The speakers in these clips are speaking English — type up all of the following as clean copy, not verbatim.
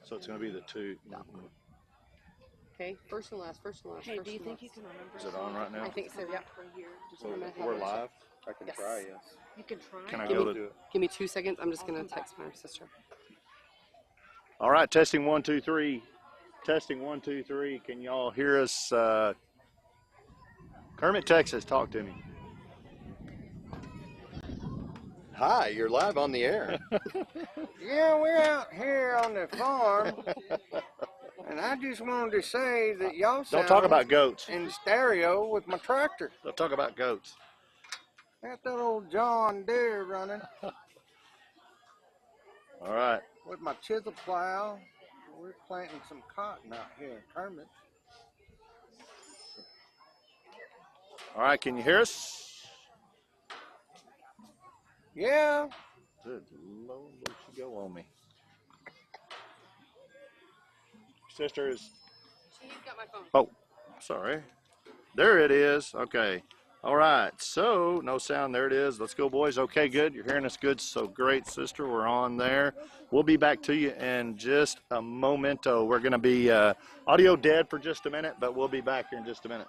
So it's going to be the two. Yeah. Okay, first and last, first and last. Hey, first do you and think last. you can remember? Is it on right now? I think so, yeah. So I'm gonna have we're it. live. I can Yes. try, yes. You can try. Can I Give go me- to? Give me 2 seconds. I'm just going to text my sister. All right, testing 1, 2, 3. Testing 1, 2, 3. Can y'all hear us? Kermit, Texas, talk to me. Hi, you're live on the air. Yeah, we're out here on the farm, and I just wanted to say that y'all Don't sound talk about goats. in stereo with my tractor. Don't talk about goats. Got that old John Deere running All right. with my chisel plow. We're planting some cotton out here in Kermit. All right, can you hear us? Yeah, Good Lord, where'd she go on me? Sister is. She's got my phone. Oh, sorry. There it is. Okay. All right. So, no sound. There it is. Let's go, boys. Okay, good. You're hearing us good. So great, sister. We're on there. We'll be back to you in just a momento. We're going to be audio dead for just a minute, but we'll be back here in just a minute.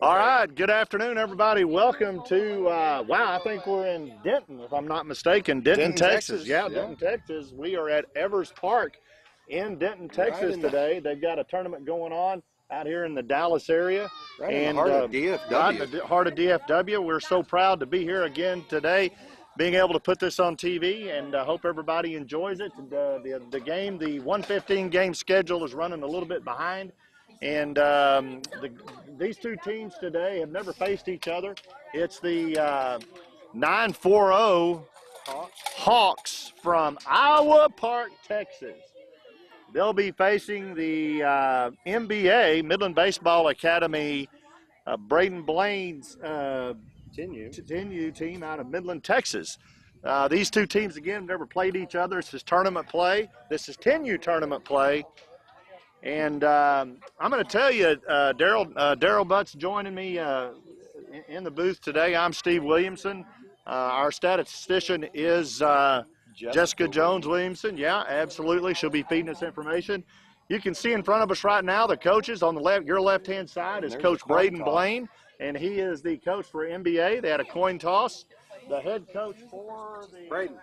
All right, good afternoon, everybody. Welcome to, wow, I think we're in Denton, if I'm not mistaken. Denton, Texas. Yeah, Denton, Texas. We are at Evers Park in Denton, Texas today. They've got a tournament going on out here in the Dallas area. Right in the heart of DFW. Right in the heart of DFW. We're so proud to be here again today, being able to put this on TV, and hope everybody enjoys it. The game, the 1:15 game schedule is running a little bit behind. And these two teams today have never faced each other. It's the 940 Hawks from Iowa Park, Texas. They'll be facing the MBA, Midland Baseball Academy, Braden Blaine's Tenue team out of Midland, Texas. These two teams, again, have never played each other. This is tournament play. This is Tenue tournament play. And I'm going to tell you, Daryl Butts joining me in the booth today. I'm Steve Williamson. Our statistician is Jessica Jones Williamson. Yeah, absolutely. She'll be feeding us information. You can see in front of us right now the coaches. On the left, your left-hand side is Coach Braden Blaine, and he is the coach for MBA. They had a coin toss. The head coach for the Braden.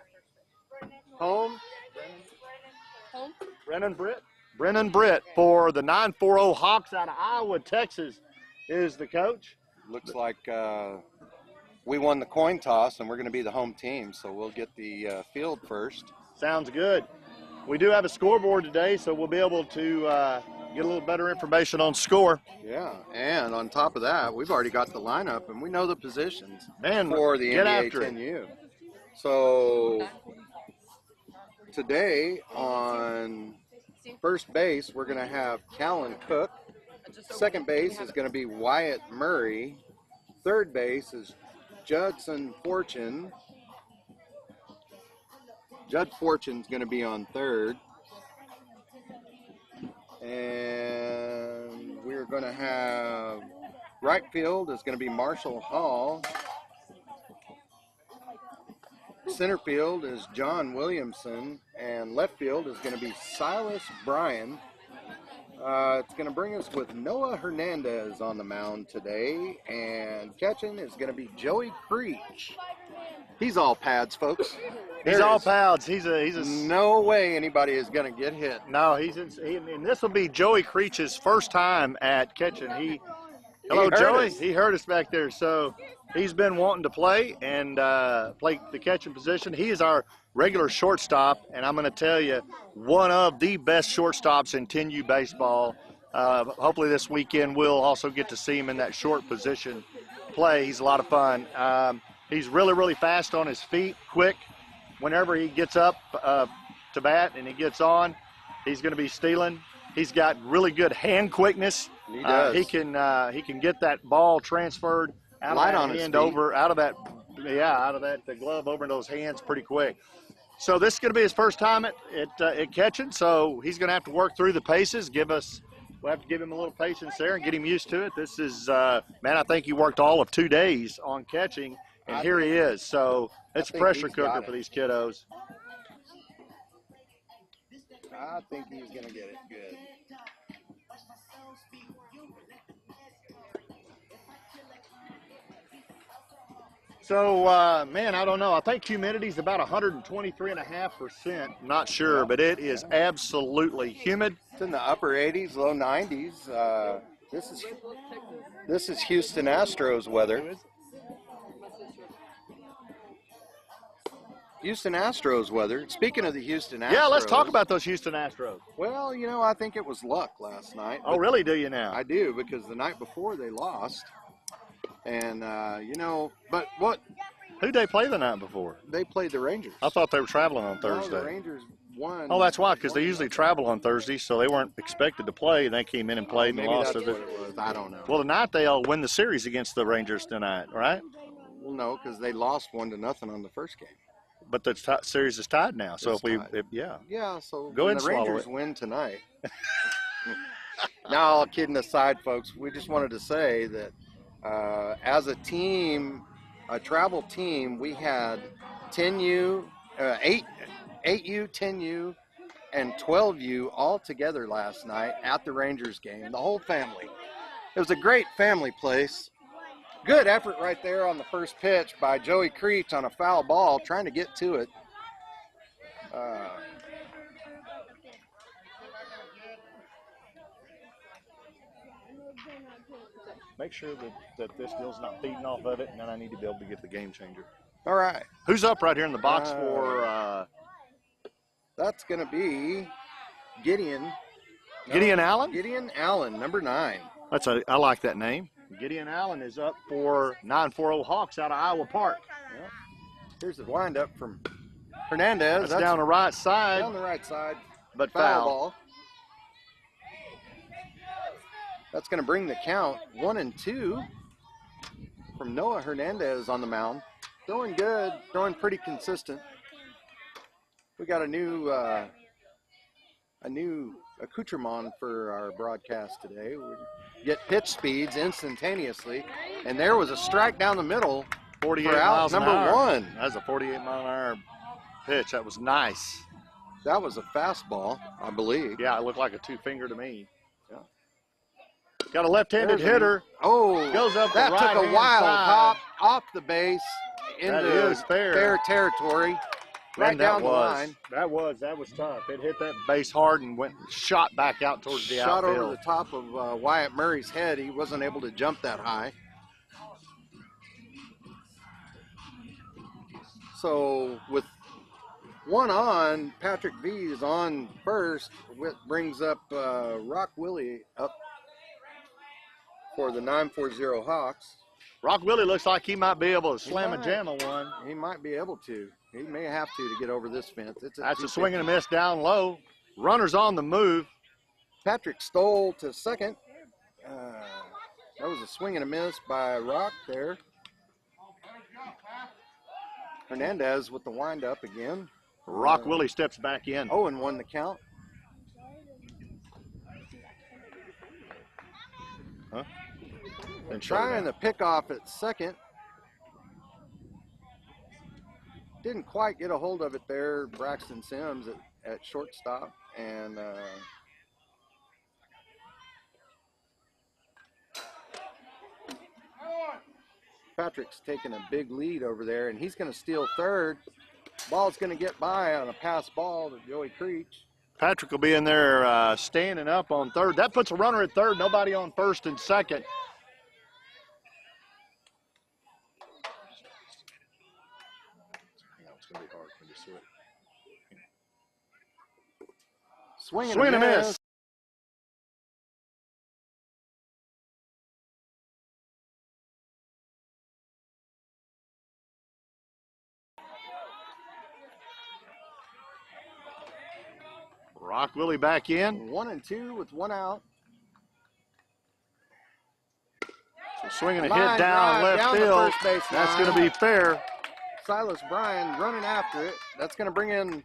Brennan Britt for the 940 Hawks out of Iowa, Texas, is the coach. Looks like we won the coin toss, and we're going to be the home team, so we'll get the field first. Sounds good. We do have a scoreboard today, so we'll be able to get a little better information on score. Yeah, and on top of that, we've already got the lineup, and we know the positions for the NBA 10U. So today on first base, we're going to have Callan Cook. Second base is going to be Wyatt Murray. Third base is Judson Fortune. Judd Fortune's going to be on third. And we're going to have right field is going to be Marshall Hall. Center field is John Williamson, and left field is going to be Silas Bryan. It's going to bring us with Noah Hernandez on the mound today, and catching is going to be Joey Creech. He's all pads, folks. He's all pads. He's a no way anybody is going to get hit. No, and this will be Joey Creech's first time at catching. Hello, Joey. He heard us back there, so he's been wanting to play and play the catching position. He is our regular shortstop, and I'm going to tell you, one of the best shortstops in 10U baseball. Hopefully this weekend we'll also get to see him in that short position play. He's a lot of fun. He's really, really fast on his feet, quick. Whenever he gets up to bat and he gets on, he's going to be stealing. He's got really good hand quickness. He does. He can get that ball transferred out of that hand over, out of that glove over into those hands pretty quick. So this is going to be his first time at catching. So he's going to have to work through the paces. We'll have to give him a little patience there and get him used to it. This is I think he worked all of 2 days on catching, and here he is. So it's a pressure cooker for these kiddos. I think he's going to get it good. So, man, I don't know. I think humidity is about 123.5%. Not sure, but it is absolutely humid. It's in the upper 80s, low 90s. This is Houston Astros weather. Houston Astros weather. Speaking of the Houston Astros. Yeah, let's talk about those Houston Astros. Well, I think it was luck last night. Oh, really? Do you now? I do, because the night before they lost. And, but what? Who'd they play the night before? They played the Rangers. I thought they were traveling on Thursday. No, the Rangers won. Oh, that's why, because they usually travel on Thursday, so they weren't expected to play, and they came in and played and lost. Maybe that's what it was. I don't know. Well, tonight they'll win the series against the Rangers tonight, right? Well, no, because they lost 1-0 on the first game. But the series is tied now, so Yeah, so go ahead and the Rangers win tonight. Now, all kidding aside, folks, we just wanted to say that as a team, a travel team, we had 8U, 10U, and 12U all together last night at the Rangers game, the whole family. It was a great family place. Good effort right there on the first pitch by Joey Creech on a foul ball, trying to get to it. Make sure that this deal's not feeding off of it, and then I need to be able to get the game changer. All right. Who's up right here in the box for That's going to be Gideon. Gideon Allen? Gideon Allen, number 9. I like that name. Gideon Allen is up for 940 Hawks out of Iowa Park. Yeah. Here's the windup from Hernandez. That's down the right side. Down the right side. But Foul foul. ball. That's going to bring the count 1-2 from Noah Hernandez on the mound. Throwing good, throwing pretty consistent. We got a new accoutrement for our broadcast today. We get pitch speeds instantaneously, and there was a strike down the middle 48 for out miles an number hour. 1. That was a 48-mile-an-hour pitch. That was nice. That was a fastball, I believe. Yeah, it looked like a 2-finger to me. Yeah. Got a left-handed There's a- hitter. Oh, Goes up the that took a right-hand wild side. hop off the base That into is fair. fair territory, right And down the line. That was tough. It hit that base hard and shot back out towards the Shot outfield. over the top of Wyatt Murray's head. He wasn't able to jump that high. So with one on, Patrick V is on first. Brings up Rock Willie up for the 940 Hawks. Rock Willie looks like he might be able to slam a might. jam on one. He might be able to. He may have to get over this fence. It's That's a 250. swing and a miss down low. Runner's on the move. Patrick Stoll to second. That was a swing and a miss by Rock there. Hernandez with the windup again. Rock Willie steps back in. 0-1 the count. And Trying the pickoff at second. Didn't quite get a hold of it there, Braxton Sims at shortstop. And Patrick's taking a big lead over there, and he's going to steal third. Ball's going to get by on a pass ball to Joey Creech. Patrick will be in there standing up on third. That puts a runner at third, nobody on first and second. It's going to be hard when you see it. Swing Swing and a miss. Rock Willie back in. 1-2 with one out. So swinging a Line hit down drive left down the field. first base That's line. going to be fair. Silas Bryan running after it. That's going to bring in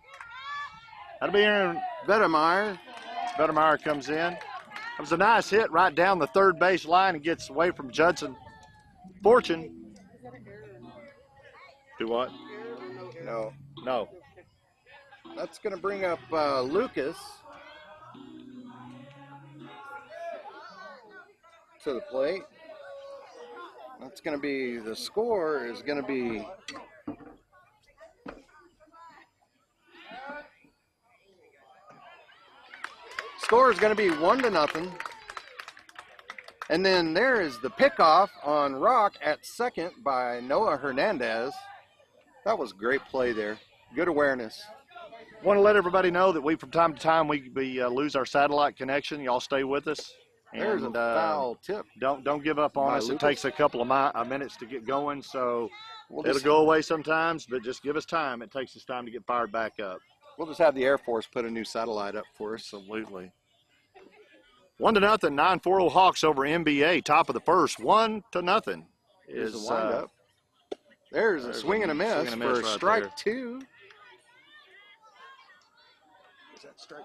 That'll be Aaron. Vettermeyer. Vettermeyer comes in. It was a nice hit right down the third base line and gets away from Judson Fortune. Do what? No. No. That's going to bring up Lucas to the plate. That's going to be, the score is going to be score is going to be 1-0. And then there is the pickoff on Rock at second by Noah Hernandez. That was great play there. Good awareness. Want to let everybody know that we, from time to time, we lose our satellite connection. Y'all stay with us. There's a And, foul tip. Don't give up on By us. Lucas. It takes a couple of minutes to get going, so We'll it'll just, go away sometimes, but just give us time. It takes us time to get fired back up. we'll just have the Air Force put a new satellite up for us. Absolutely. 1-0, 940 Hawks over NBA. Top of the first, 1-0. Here's Is the windup. There's a there's swing and a miss swing and a miss for right strike there. 2. Is that strike?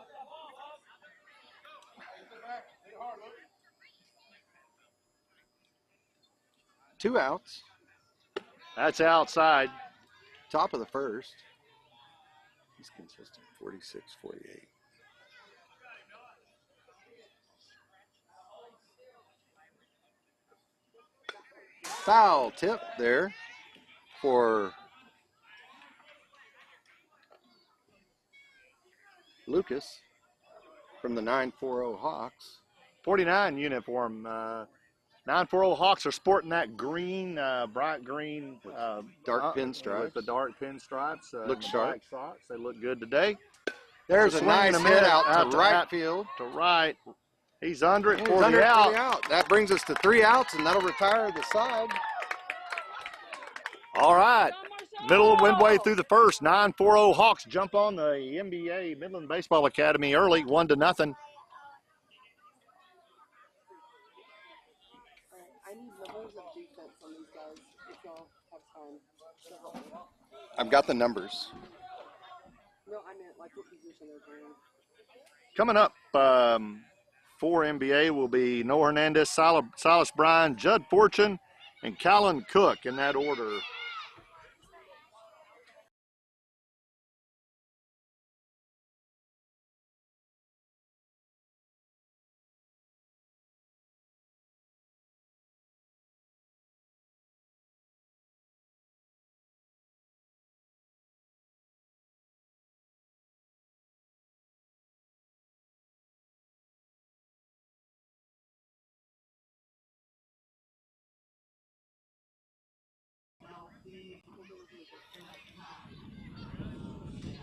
Two outs. That's outside. Top of the first. He's consistent. 46, 48. foul tip there for Lucas from the 940 Hawks. 49 uniform. 940 Hawks are sporting that green, bright green, Dark pinstripes. with the dark pinstripes. Looks and the sharp. black socks. They look good today. There's a Swing in nice a hit minute, out to right out field. to right. He's under it He's for under the it out. for the out. That brings us to 3 outs, and that'll retire the side. All right. Middle of midway through the first. 940 Hawks jump on the NBA Midland Baseball Academy early, 1-0. I need numbers of defense on these guys if y'all have time to help me. I've got the numbers. No, I meant like what position they're playing. Coming up for NBA will be Noah Hernandez, Silas Bryan, Judd Fortune, and Callan Cook in that order.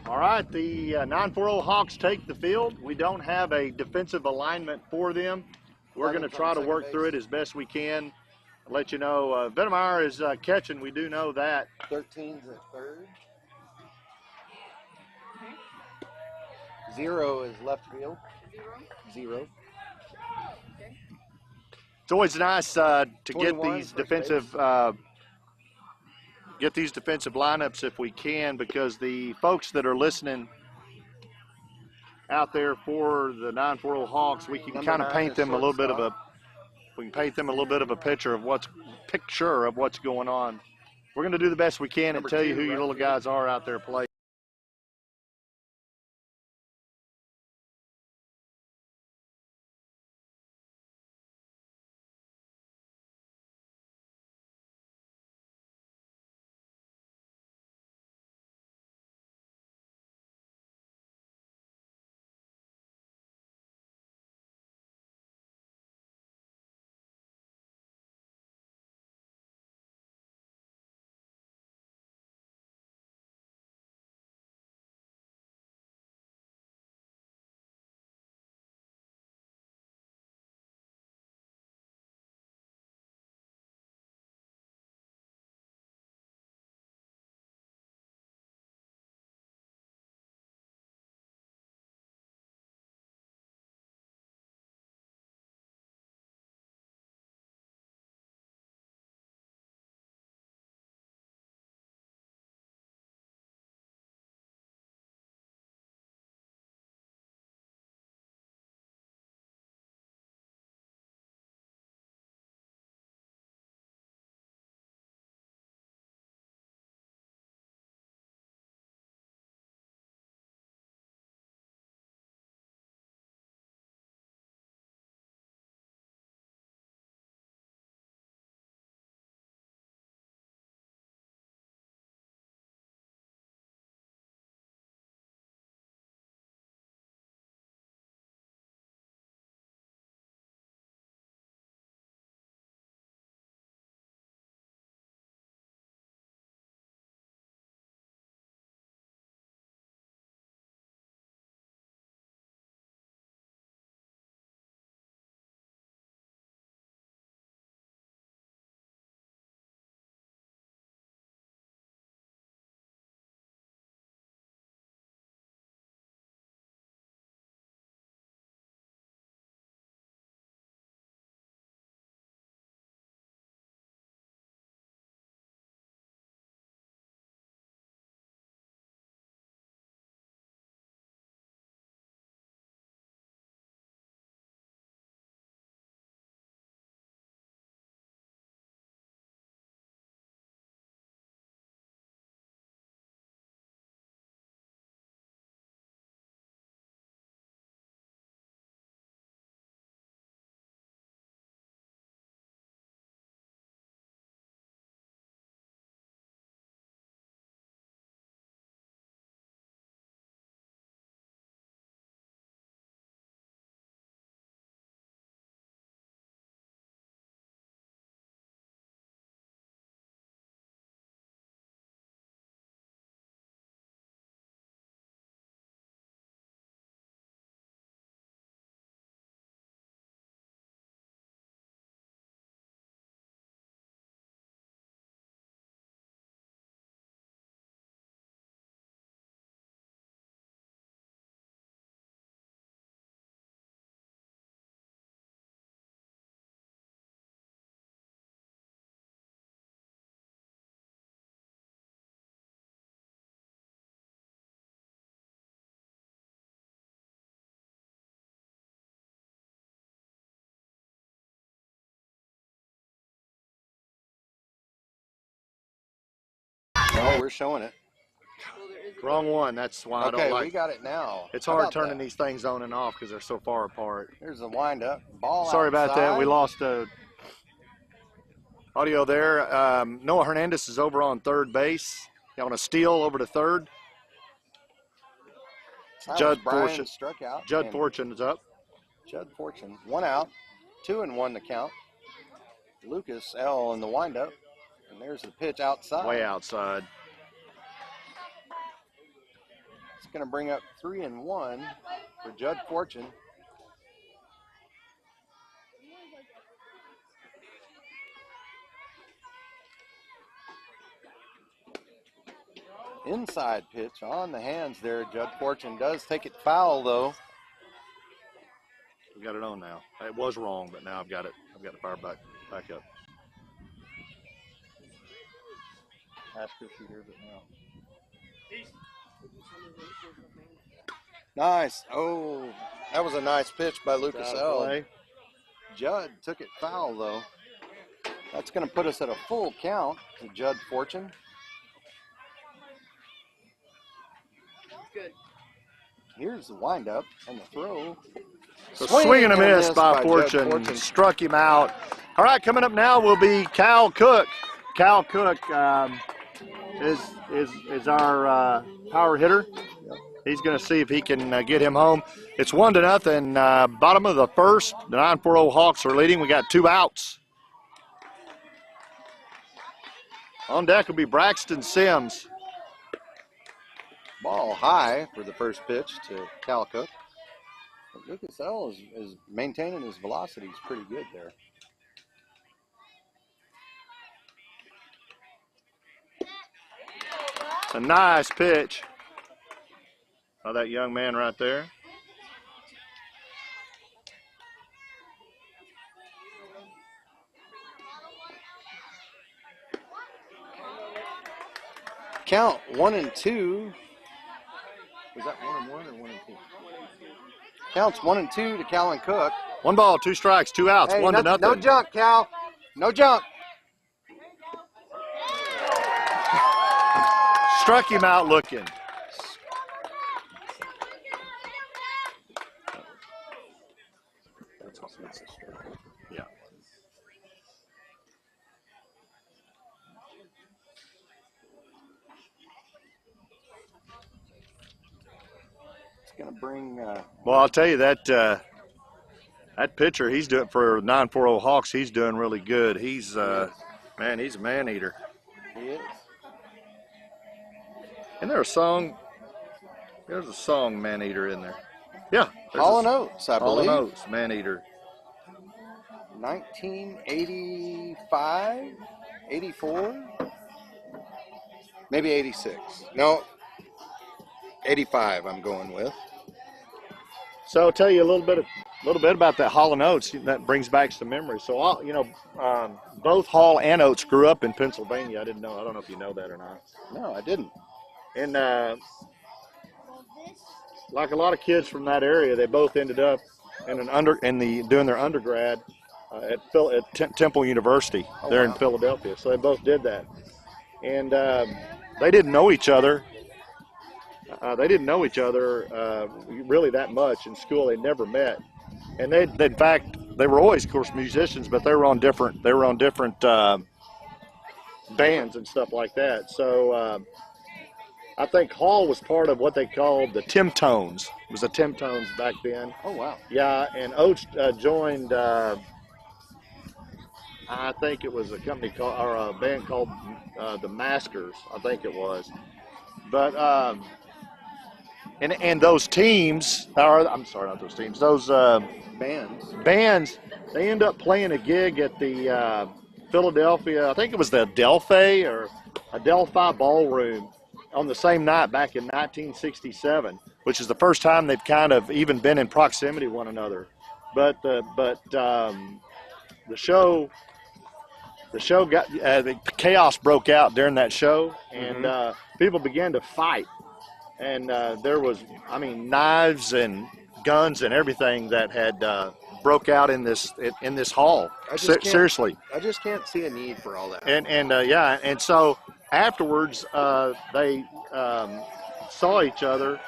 All right, the 940 Hawks take the field. We don't have a defensive alignment for them. We're going to try to work through it as best we can. I'll let you know, Venemeyer is catching. We do know that. 13's at third. 0 is left field. 0. It's always nice to get 21 these first defensive lineups if we can, because the folks that are listening out there for the 940 Hawks, we can Number kind of 9 paint is them a little bit of a shortstop. picture of what's going on. We're going to do the best we can Number and tell you 2, who your right little field. guys are out there playing. No, we're showing it. Well, there is Wrong one. That's why I Okay, don't we like. got it now. It's How hard about turning that? these things on and off because they're so far apart. Here's the windup. Ball Sorry about that. We outside. lost audio there. Noah Hernandez is over on third base on a steal over to third. Silas Judd Bryan Fortune. struck out. Judd and Fortune is up. Judd Fortune. 1 out. 2-1 the count. Lucas L in the windup. And there's the pitch outside. Way outside. It's going to bring up 3-1 for Judd Fortune. Inside pitch on the hands there. Judd Fortune does take it foul though. We got it on now. It was wrong, but now I've got it. I've got the fire back up. Ask her if she hears it now. Nice. Oh, that was a nice pitch by Lucas Out of L. play. Judd took it foul though. That's going to put us at a full count to Judd Fortune. good. Here's the windup and the throw. So swing and a miss by Judd Fortune. Struck him out. All right, coming up now will be Cal Cook. Cal Cook is our power hitter. He's going to see if he can get him home. It's 1-0. Bottom of the first. The 940 Hawks are leading. We got 2 outs. On deck will be Braxton Sims. Ball high for the first pitch to Cal Cook. But Lucas L is maintaining his velocity. He's pretty good there. It's a nice pitch by that young man right there. Count 1-2. Was that 1-1 or 1-2? Counts 1-2 to Callan Cook. 1 ball, 2 strikes, 2 outs, Hey, 1-0. no junk, Cal. No junk. Struck him out looking. Yeah. It's going to bring. Well, I'll tell you that that pitcher, he's doing for 940 Hawks. He's doing really good. He's man, he's a man eater. He is. Isn't there a song? There's a song, man eater, in there. Yeah. Hall and Oates, I Hall and believe. Oates, man eater. 1985, 84, maybe 86. No, 85. I'm going with. So I'll tell you a little bit about that Hall and Oates. That brings back some memories. So both Hall and Oates grew up in Pennsylvania. I didn't know. I don't know if you know that or not. No, I didn't. And like a lot of kids from that area, they both ended up doing their undergrad at Temple University there in Philadelphia. So they both did that, and they didn't know each other. Really that much in school. They never met, and in fact they were always, of course, musicians, but they were on different bands and stuff like that. So I think Hall was part of what they called the Timtones. It was the Timtones back then. Oh, wow. Yeah, and Oates joined. I think it was a company called, or a band called the Maskers. I think it was, but. And those teams, or I'm sorry, not those teams, those bands, they end up playing a gig at the Philadelphia, I think it was the Adelphi Ballroom on the same night back in 1967, which is the first time they've kind of even been in proximity to one another. But the show got the chaos broke out during that show, and people began to fight. And there was, knives and guns and everything that had broke out in this hall. Seriously. I just can't see a need for all that. And so afterwards, they saw each other.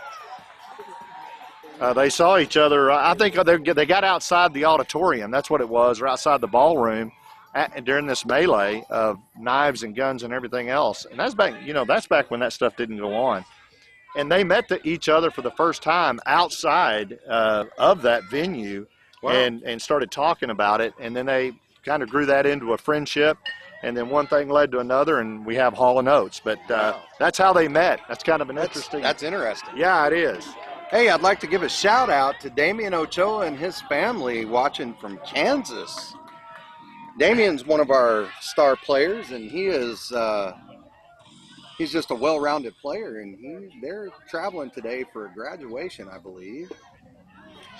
They saw each other. I think they got outside the auditorium. That's what it was, or outside the ballroom during this melee of knives and guns and everything else. And that's back, that's back when that stuff didn't go on. And they met each other for the first time outside of that venue. Wow. and started talking about it. And then they kind of grew that into a friendship. And then one thing led to another, and we have Hall & Oates. But Wow. that's how they met. That's kind of an interesting. That's interesting. Yeah, it is. Hey, I'd like to give a shout out to Damian Ochoa and his family watching from Kansas. Damian's one of our star players, and he is he's just a well-rounded player, and they're traveling today for a graduation, I believe.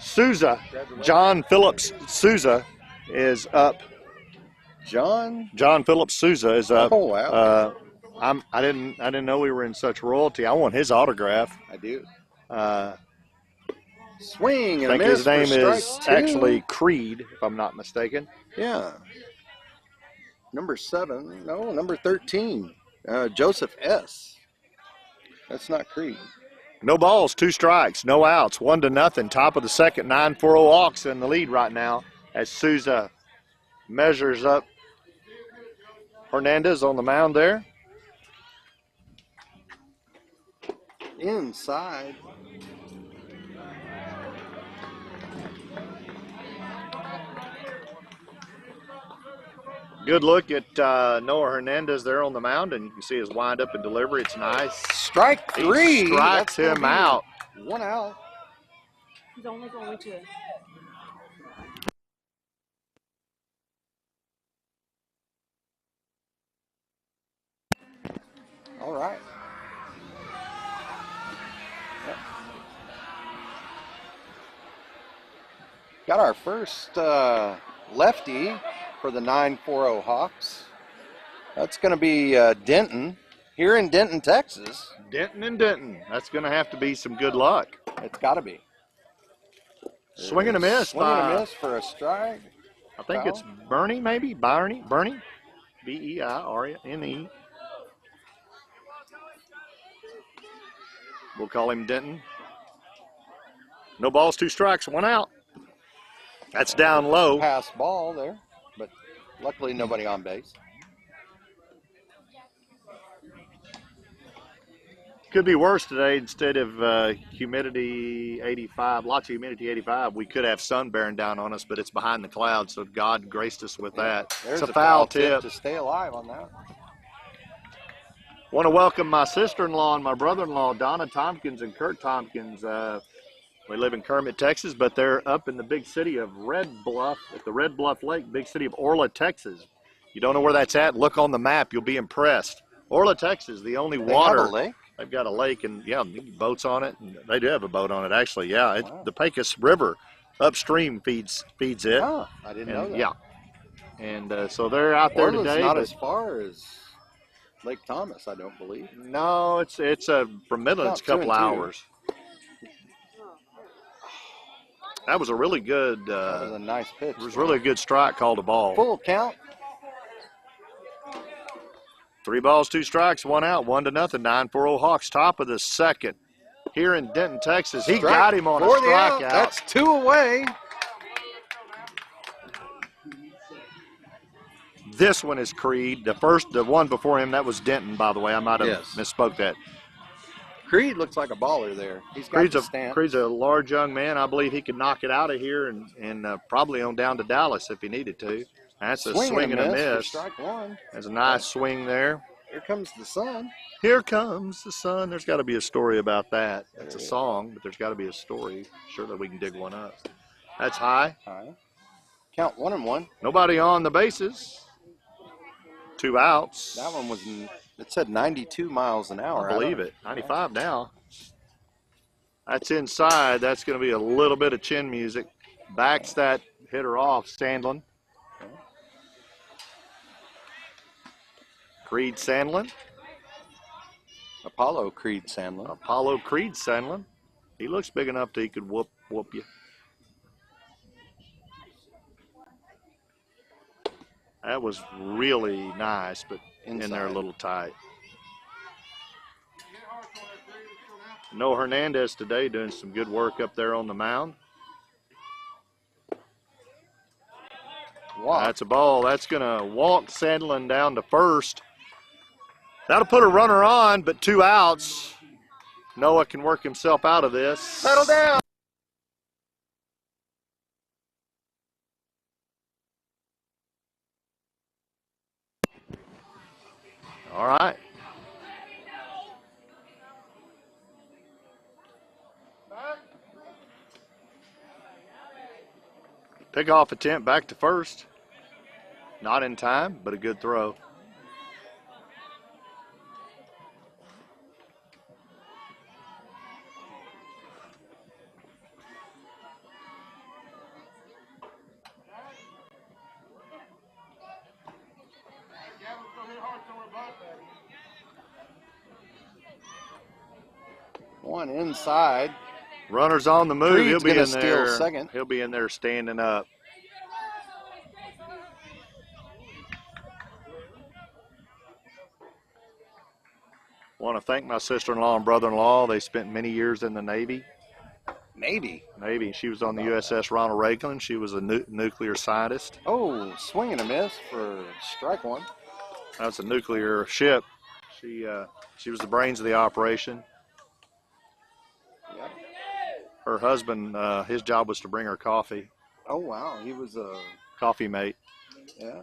Souza, John Phillips Souza is up. John Phillips Souza is up. Oh, wow. I didn't know we were in such royalty. I want his autograph. I do. I Swing and a think miss his name for is strike two. actually Creed, if I'm not mistaken. Yeah. Number 13. Joseph S. That's not Creed. No balls, 2 strikes, no outs, 1-0. Top of the second, 9-4-0 Hawks in the lead right now as Souza measures up Hernandez on the mound there. Inside. Good look at Noah Hernandez there on the mound, and you can see his windup and delivery. It's nice. Strike 3. He strikes That's gonna him be out. 1 out. He's only going to. All right. Yep. Got our first lefty for the 9-4-0 Hawks. That's going to be Denton here in Denton, Texas. Denton and Denton. That's going to have to be some good luck. It's got to be. Swing and a miss. Swing and a miss for a strike. I think it's Bernie, maybe? Bernie? B-E-I-R-N-E. We'll call him Denton. No balls, 2 strikes, 1 out. That's down low. Pass ball there, but luckily nobody on base. Could be worse today. Instead of humidity 85, lots of humidity 85, we could have sun bearing down on us, but it's behind the clouds, so God graced us with that. There's it's a foul tip. to stay alive on that. Want to welcome my sister-in-law and my brother-in-law, Donna Tompkins and Kurt Tompkins. We live in Kermit, Texas, but they're up in the big city of Red Bluff, at the Red Bluff Lake, big city of Orla, Texas. You don't know where that's at? Look on the map. You'll be impressed. Orla, Texas, the only water. They have a lake? They've got a lake, and, yeah, boats on it. And they do have a boat on it, actually. Yeah, Wow. the Pecos River upstream feeds it. Oh, I didn't know that. Yeah. And so they're out there Orla's today. not but- as far as Lake Thomas, I don't believe. No, it's from Midland, it's a couple About 2 and 2. hours. That was a really good. That was a nice pitch. It was really a good strike called a ball. Full count. 3 balls, 2 strikes, 1 out, 1-0. 9-4-0 Hawks, top of the second. Here in Denton, Texas, he Strike got him on a for the out. strikeout. That's 2 away. This one is Creed. The one before him, that was Denton, by the way. I might have Yes. misspoke that. Creed looks like a baller there. He's got the stance. Creed's a large young man. I believe he could knock it out of here and probably on down to Dallas if he needed to. That's a swing and a for miss. strike 1. There's a nice swing there. Here comes the sun. Here comes the sun. There's got to be a story about that. It's a song, but there's got to be a story. Surely we can dig one up. That's high. All right. Count 1-1. Nobody on the bases. 2 outs. That one was, it said 92 miles an hour. I believe it. 95 now. That's inside. That's going to be a little bit of chin music. Backs that hitter off, Sandlin. Creed Sandlin. Apollo Creed Sandlin. Apollo Creed Sandlin. He looks big enough that he could whoop you. That was really nice, but in there a Inside. little tight. Noah Hernandez today doing some good work up there on the mound. Walk. That's a ball. That's going to walk Sandlin down to first. That'll put a runner on, but 2 outs. Noah can work himself out of this. Settle down. All right. Pickoff attempt back to first. Not in time, but a good throw. One inside. Runner's on the move. Freed's He'll be gonna in steal there. second. He'll be in there standing up. Want to thank my sister-in-law and brother-in-law. They spent many years in the Navy. Navy. She was on the USS Ronald Reagan. She was a nuclear scientist. Oh, swing and a miss for strike one. That's a nuclear ship. She was the brains of the operation. Yep. Her husband, his job was to bring her coffee. Oh, wow. He was a, Coffee mate. yeah.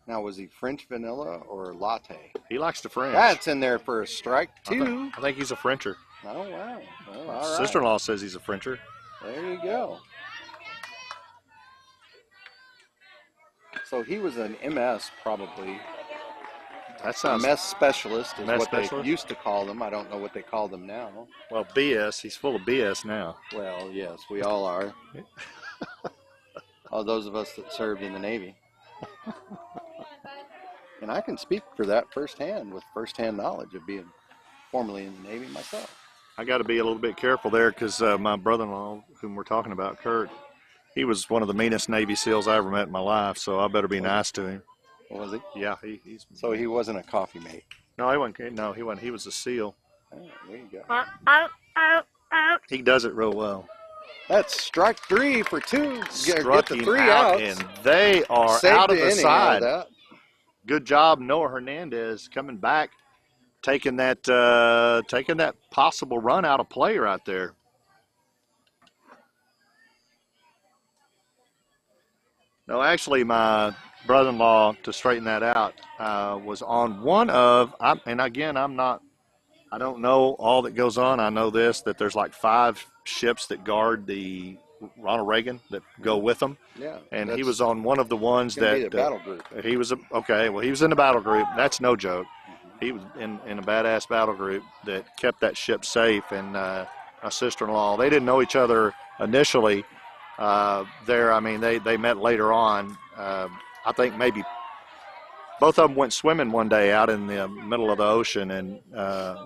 Now, was he French vanilla or latte? He likes to French. That's in there for a strike, I too. think he's a Frencher. Oh, wow. Well, all right. Sister-in-law says he's a Frencher. There you go. So he was an MS, probably. That sounds MS specialist is MS what specialist? they used to call them. I don't know what they call them now. well BS. He's full of BS now. Well, yes, we all are. All those of us that served in the Navy. And I can speak for that firsthand with firsthand knowledge of being formerly in the Navy myself. I got to be a little bit careful there because my brother-in-law, whom we're talking about, Kurt, he was one of the meanest Navy SEALs I ever met in my life. So I better be nice to him. Was he? Yeah, he's. So he wasn't a coffee mate. No, he wasn't. No, he wasn't. He was a SEAL. Oh, there you go. He does it real well. That's strike three for two. Struck Get the him three out, outs. and they are Saved out of the inning side. that. Good job, Noah Hernandez, coming back, taking that possible run out of play right there. No, actually, my brother-in-law, to straighten that out, was on one of, and again, I don't know all that goes on. I know this, that there's like 5 ships that guard the Ronald Reagan that go with them. Yeah. And he that's was on one of the ones gonna that be the battle group. he was he was in the battle group. That's no joke. He was in a badass battle group that kept that ship safe. And my sister-in-law, they didn't know each other initially there. I mean, they met later on. I think maybe both of them went swimming one day out in the middle of the ocean and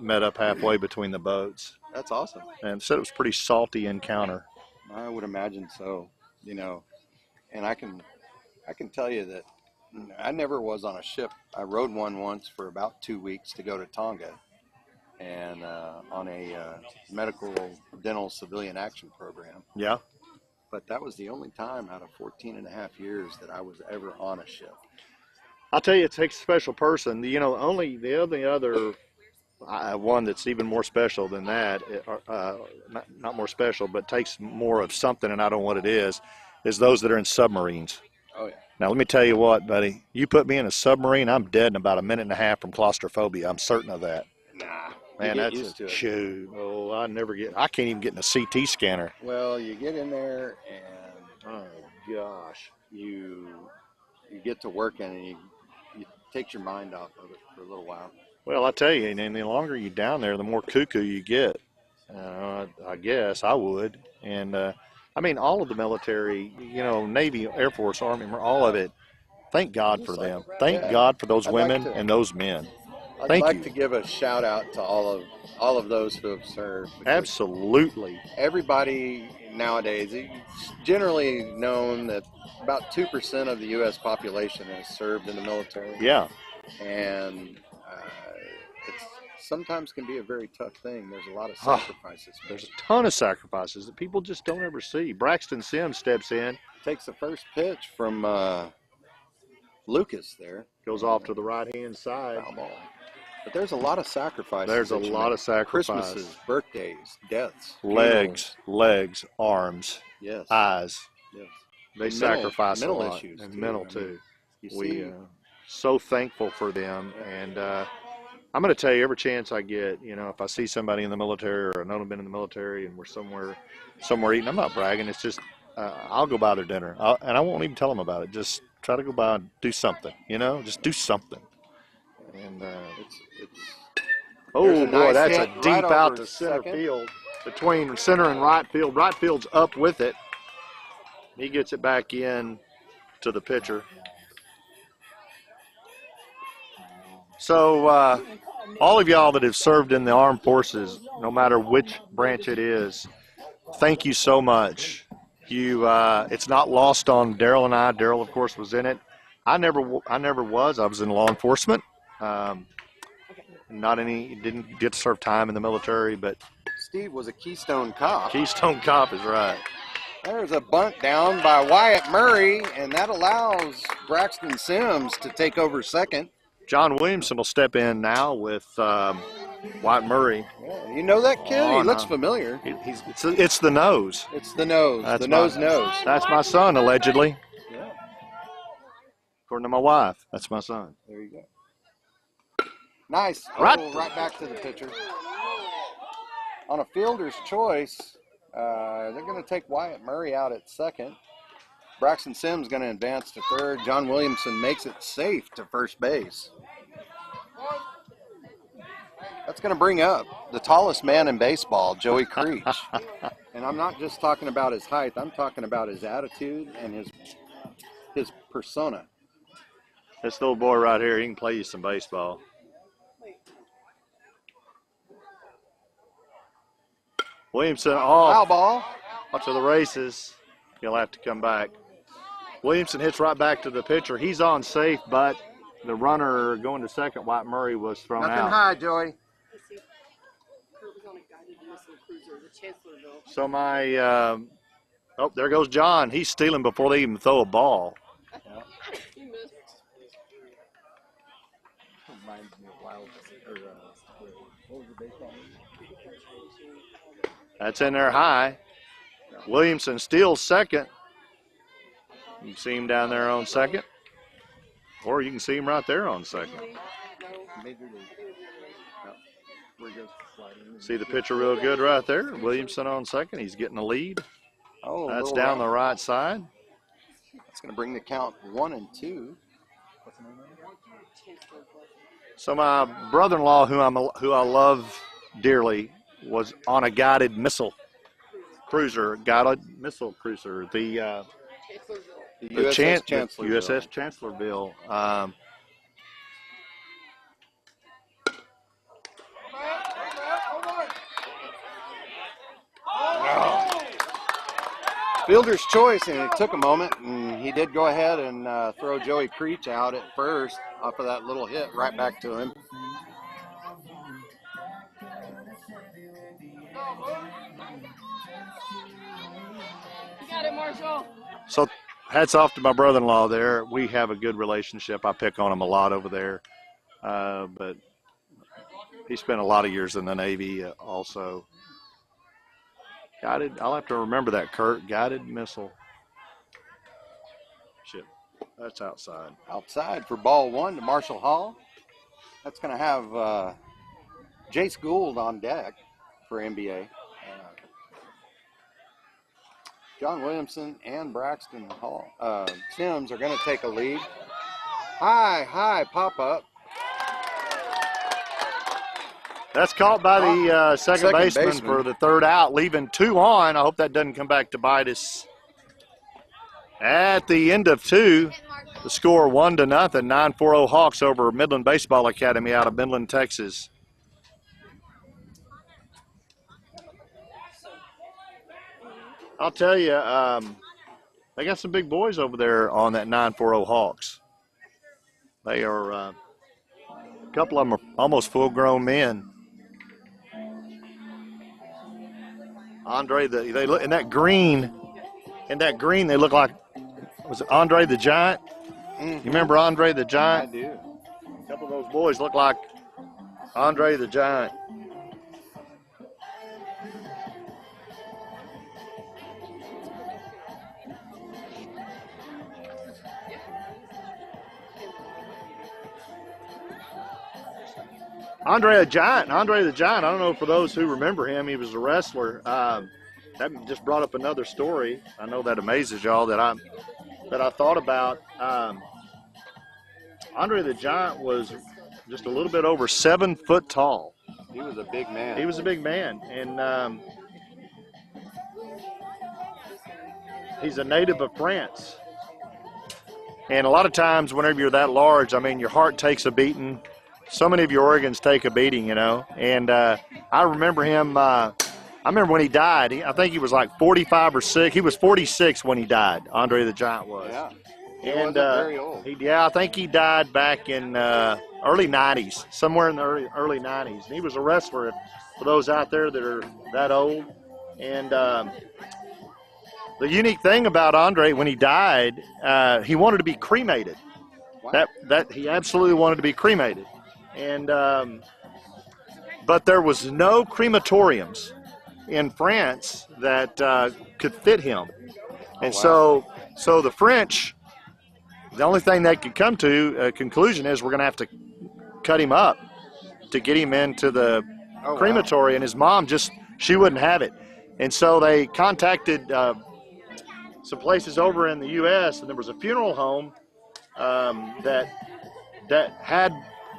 met up halfway between the boats. That's awesome. And said it was a pretty salty encounter. I would imagine so, and I can tell you that I never was on a ship. I rode one once for about 2 weeks to go to Tonga and on a medical dental civilian action program. Yeah. But that was the only time out of 14 and a half years that I was ever on a ship. I'll tell you, it takes a special person. Only the only other one that's even more special than that, not more special, but takes more of something, and I don't know what it is those that are in submarines. Oh, yeah. Now, let me tell you what, buddy. You put me in a submarine, I'm dead in about a minute and a half from claustrophobia. I'm certain of that. Nah. Man, you get that's used to it. shoot. Oh, I can't even get in a CT scanner. Well, you get in there and Oh, gosh. you get to working and you take your mind off of it for a little while. Well, I tell you, and the longer you're down there, the more cuckoo you get. I guess I would. And, I mean, all of the military, Navy, Air Force, Army, all of it, thank God for them. Thank Yeah. God for those I'd like women to- and those men. I'd Thank like you. to give a shout out to all of those who have served. because Absolutely. Everybody nowadays, it's generally known that about 2% of the U.S. population has served in the military. Yeah. And sometimes can be a very tough thing. There's a lot of Oh, sacrifices. There's a ton of sacrifices that people just don't ever see. Braxton Sims steps in, Takes the first pitch from Lucas there. goes off to the right-hand side. Foul ball. But there's a lot of sacrifices. There's a that you lot make. of sacrifice. Christmases, birthdays, deaths, Legs, arms, funerals. Yes. eyes. Yes. They And sacrifice mental a lot. issues, And too. mental I mean, too. You We see, so thankful for them. And I'm going to tell you, every chance I get, you know, if I see somebody in the military or I know them been in the military and we're somewhere eating, I'm not bragging. It's just I'll go buy their dinner. And I won't even tell them about it. Just try to go by and do something, you know, just do something. And it's oh, There's a boy, nice that's a hit deep right out over to center second. field between center and right field. Right field's up with it. He gets it back in to the pitcher. So all of y'all that have served in the armed forces, no matter which branch it is, thank you so much. It's not lost on Daryl and I. Daryl, of course, was in it. I never was. I was in law enforcement. Didn't get to serve time in the military, but Steve was a Keystone Cop. Keystone Cop is right. There's a bunt down by Wyatt Murray, and that allows Braxton Sims to take over second. John Williamson will step in now with Wyatt Murray. Yeah, you know that kid? Oh, He looks no. familiar. It's the nose. It's the nose. That's the my- nose. That's my son, allegedly. Yeah. According to my wife, that's my son. There you go. Nice. Right. Right back to the pitcher. On a fielder's choice, they're going to take Wyatt Murray out at second. Braxton Sims going to advance to third. John Williamson makes it safe to first base. That's going to bring up the tallest man in baseball, Joey Creech. And I'm not just talking about his height. I'm talking about his attitude and his persona. This little boy right here, he can play you some baseball. Williamson Foul off ball. to the races. He'll have to come back. Williamson hits right back to the pitcher. He's on safe, but the runner going to second, Wyatt Murray, was thrown Nothing out. high, Joey. Kurt was on a guided missile cruiser, the Chancellorville. So there goes John. He's stealing before they even throw a ball. He missed. That's in there high. Williamson steals second. You can see him down there on second. Or you can see him right there on second. See the pitcher real good right there. Williamson on second. He's getting the lead. Oh, a That's little down the round. right side. That's going to bring the count 1-2. So my brother-in-law, who I love dearly, was on a guided missile cruiser. The USS Chancellorville. USS Chancellorville. Fielder's choice, and it took a moment, and he did go ahead and throw Joey Creech out at first off of that little hit right back to him. You got it, Marshall. So hats off to my brother-in-law there. We have a good relationship. I pick on him a lot over there. But he spent a lot of years in the Navy also. Guided, I'll have to remember that, Kurt. Guided missile. Shit, that's outside. Outside for ball one to Marshall Hall. That's going to have Jace Gould on deck for NBA. John Williamson and Braxton Sims are going to take a lead. High pop-up. That's caught by the second baseman for the third out, leaving 2 on. I hope that doesn't come back to bite us. At the end of 2, the score 1-0, 9-4-0 Hawks over Midland Baseball Academy out of Midland, Texas. I'll tell you, they got some big boys over there on that 9-4-0 Hawks. They are A couple of them are almost full-grown men. Andre, they look in that green. In that green, they look like, was it Andre the Giant? You remember Andre the I Giant? do. A couple of those boys look like Andre the Giant. Andre the Giant. I don't know, for those who remember him, he was a wrestler. That just brought up another story. I know that amazes y'all that I thought about. Andre the Giant was just a little bit over 7 foot tall. He was a big man. He was a big man, and he's a native of France. And a lot of times, whenever you're that large, I mean, your heart takes a beating. So many of your organs take a beating, you know. And I remember him. I remember when he died. I think he was like 45 or 6. He was 46 when he died. Andre the Giant was. Yeah. He And wasn't very old. I think he died back in early 90s, somewhere in the early 90s. And he was a wrestler, for those out there that are that old. And the unique thing about Andre, when he died, he wanted to be cremated. Wow. That he absolutely wanted to be cremated. And but there was no crematoriums in France that could fit him. And wow. so the French, the only thing they could come to a conclusion is we're going to have to cut him up to get him into the crematory. And his mom she wouldn't have it. And so they contacted some places over in the U.S., and there was a funeral home that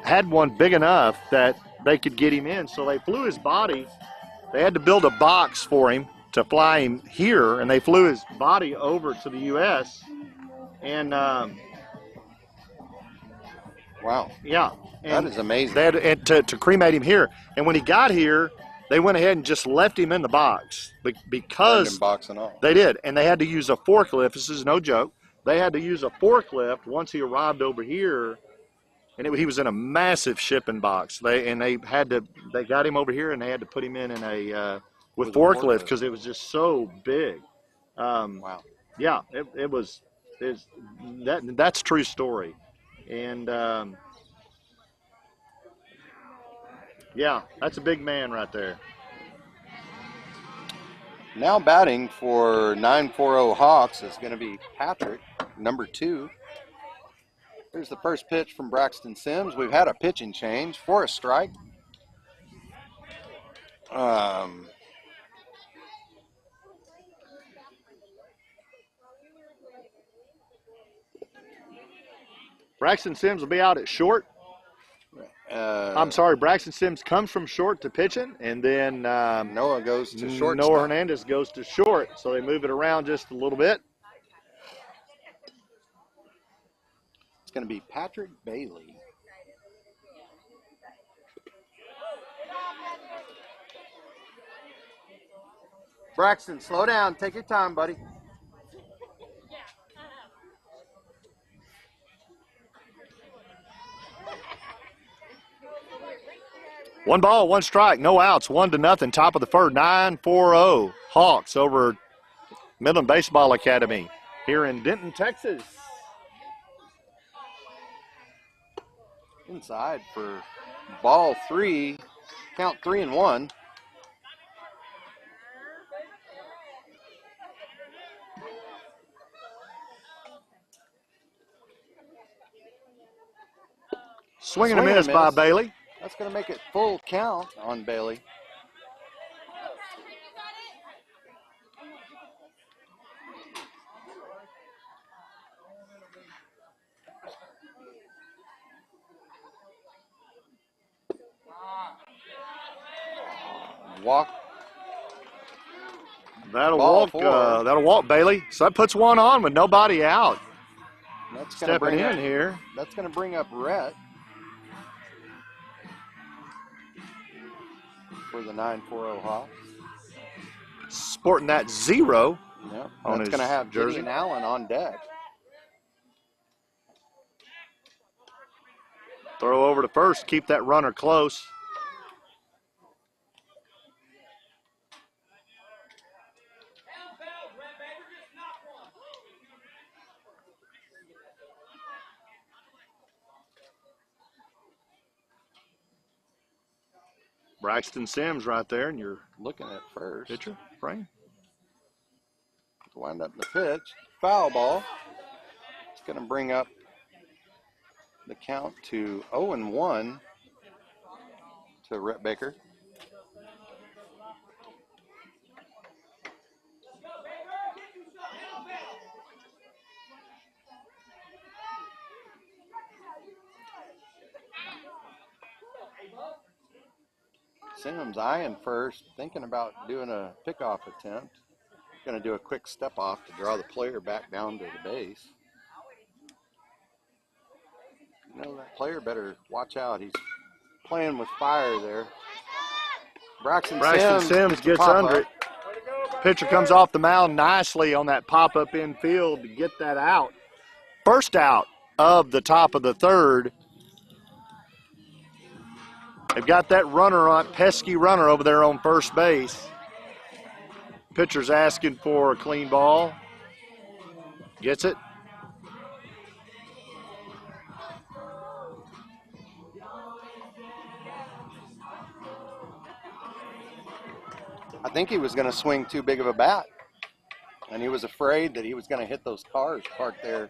had one big enough that they could get him in. So they flew his body. They had to build a box for him to fly him here, and they flew his body over to the U.S. And Wow. yeah, That is amazing. they had to cremate him here. And when he got here, they went ahead and just left him in the box because Burned him box and all. they did, and they had to use a forklift. This is no joke. They had to use a forklift once he arrived over here, and he was in a massive shipping box. They got him over here, and they had to put him in a with With a forklift forklift. because it was just so big. Wow. Yeah, that's a true story, and yeah, that's a big man right there. Now batting for 940 Hawks is going to be Patrick, number 2. Here's the first pitch from Braxton Sims. We've had a pitching change for a strike. Braxton Sims will be out at short. I'm sorry, Braxton Sims comes from short to pitching, and then Noah goes to short. Noah Hernandez goes to short, so they move it around just a little bit. It's going to be Patrick Bailey. Braxton, slow down. Take your time, buddy. One ball, one strike, no outs, 1-0, top of the first, 9-4-0 Hawks over Midland Baseball Academy here in Denton, Texas. Inside for ball 3, count 3-1. Swing and a miss by Bailey. That's going to make it full count on Bailey. Walk. That'll Ball walk. 4. That'll walk Bailey. So that puts one on with nobody out. That's going to Stepping bring in up, here. That's going to bring up Rhett for the 940 Hawks. Sporting that 0. Yep. On That's his going to have jersey. Gideon Allen on deck. Throw over to first. Keep that runner close. Braxton Sims right there, and you're Looking at first. pitcher, frame. Wind up the pitch. Foul ball. It's going to bring up the count to 0-1 to Rhett Baker. Sims eyeing first, thinking about doing a pickoff attempt. Going to do a quick step off to draw the player back down to the base. You know, that player better watch out. He's playing with fire there. Braxton Sims gets under it. Pitcher comes off the mound nicely on that pop-up infield to get that out. First out of the top of the third. They've got that runner on, pesky runner over there on first base. Pitcher's asking for a clean ball. Gets it. I think he was going to swing too big of a bat. And he was afraid that he was going to hit those cars parked there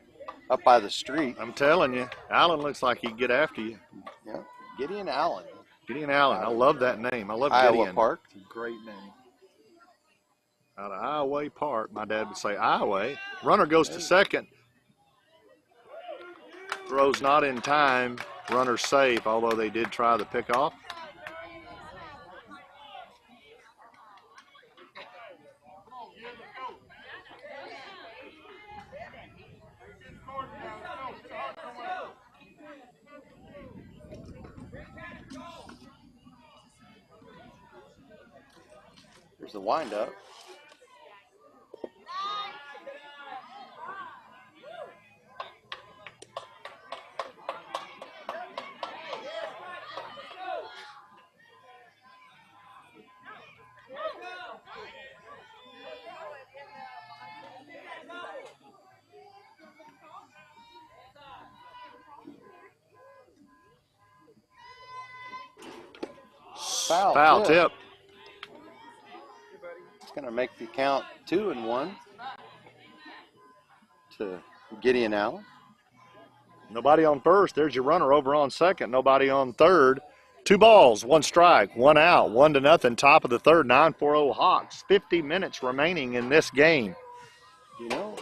up by the street. I'm telling you, Allen looks like he'd get after you. Yeah, Gideon Allen. Gideon Allen. I love that name. I love Iowa Gideon. Park. Great name. Out of Iowa Park, my dad would say Iowa. Runner goes to second. Throws not in time. Runner safe, although they did try the pickoff. There's the windup. Foul tip. It's going to make the count 2-1 to Gideon Allen. Nobody on first. There's your runner over on second. Nobody on third. 2 balls, 1 strike, 1 out, 1-0. Top of the third, 9-4-0 Hawks. 50 minutes remaining in this game. You know,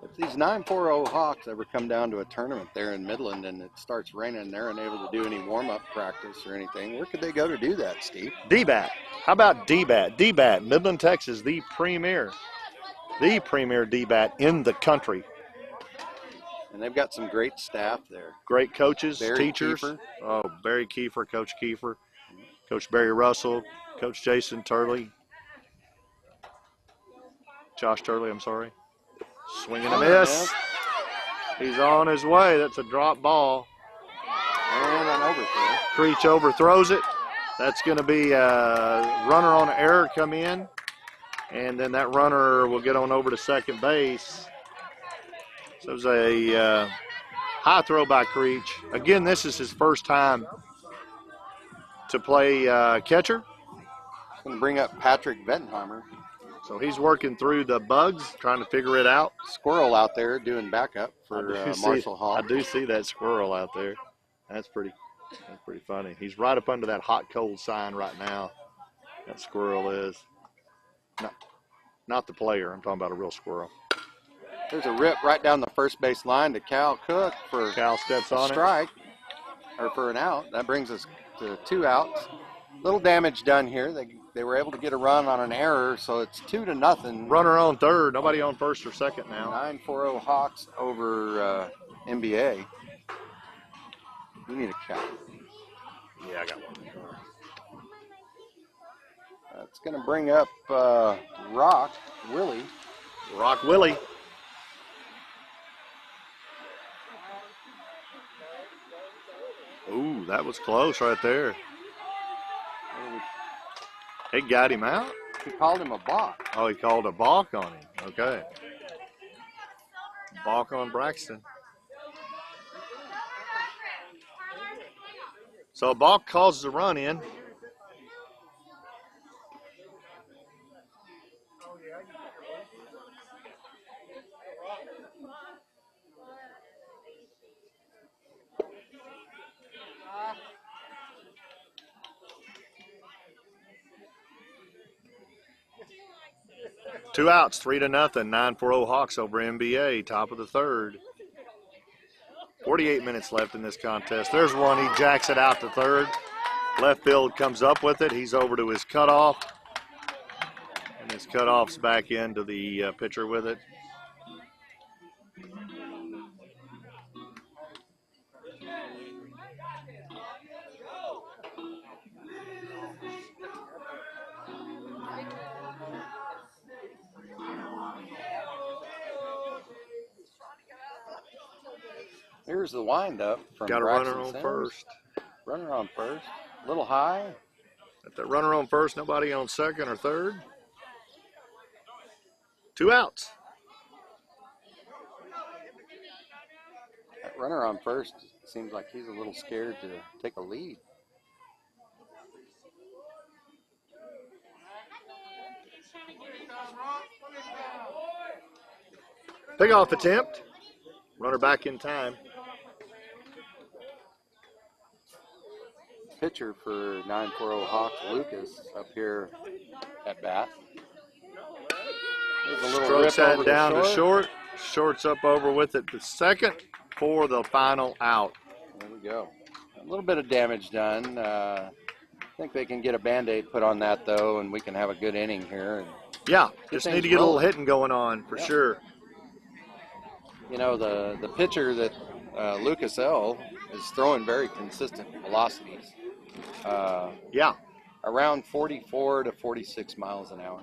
if these 9-4-0 Hawks ever come down to a tournament there in Midland and it starts raining and they're unable to do any warm-up practice or anything, where could they go to do that, Steve? DBAT. How about DBAT? DBAT, Midland, Texas, the premier DBAT in the country. And they've got some great staff there. Great coaches, Barry teachers. Kiefer. Oh, Barry Kiefer, Coach Kiefer, Coach Barry Russell, Coach Jason Turley. Josh Turley, I'm sorry. Swing and a miss. He's on his way. That's a drop ball. And an overthrow. Creech overthrows it. That's going to be a runner on error come in. And then that runner will get on over to second base. So it was a high throw by Creech. Again, this is his first time to play catcher. Going to bring up Patrick Bettenheimer. So he's working through the bugs, trying to figure it out. Squirrel out there doing backup for Marshall Hall. I do see that squirrel out there. That's pretty funny. He's right up under that hot cold sign right now. That squirrel is. Not the player. I'm talking about a real squirrel. There's a rip right down the first base line to Cal Cook for Cal steps a on strike, or for an out. That brings us to 2 outs. Little damage done here. They were able to get a run on an error, so it's 2-0. Runner on third. Nobody on first or second now. 9-4-0 Hawks over NBA. We need a count. Yeah, I got one. It's going to bring up Rock Willie. Rock Willie. that was close right there. It got him out. He called him a balk. Oh, he called a balk on him. Okay. Balk on Braxton. So a balk causes a run in. Two outs, 3-0, 9-4-0 Hawks over NBA, top of the third. 48 minutes left in this contest. There's one. He jacks it out to third. Left field comes up with it. He's over to his cutoff. And his cutoff's back into the pitcher with it. Here's the windup from Got a Braxton runner on Sims. first. Runner on first. A little high. Got that runner on first, nobody on second or third. Two outs. That runner on first seems like he's a little scared to take a lead. Pickoff attempt. Runner back in time. Pitcher for 940 Hawks, Lucas, up here at bat. There's a little Strokes rip that over down the to short. Short's up over with it to second for the final out. There we go. A little bit of damage done. I think they can get a Band-Aid put on that, though, and we can have a good inning here. And Yeah, just things need to get a little rolling. hitting going on for sure. you know, the pitcher that Lucas L. is throwing very consistent velocities. Yeah. Around 44 to 46 miles an hour.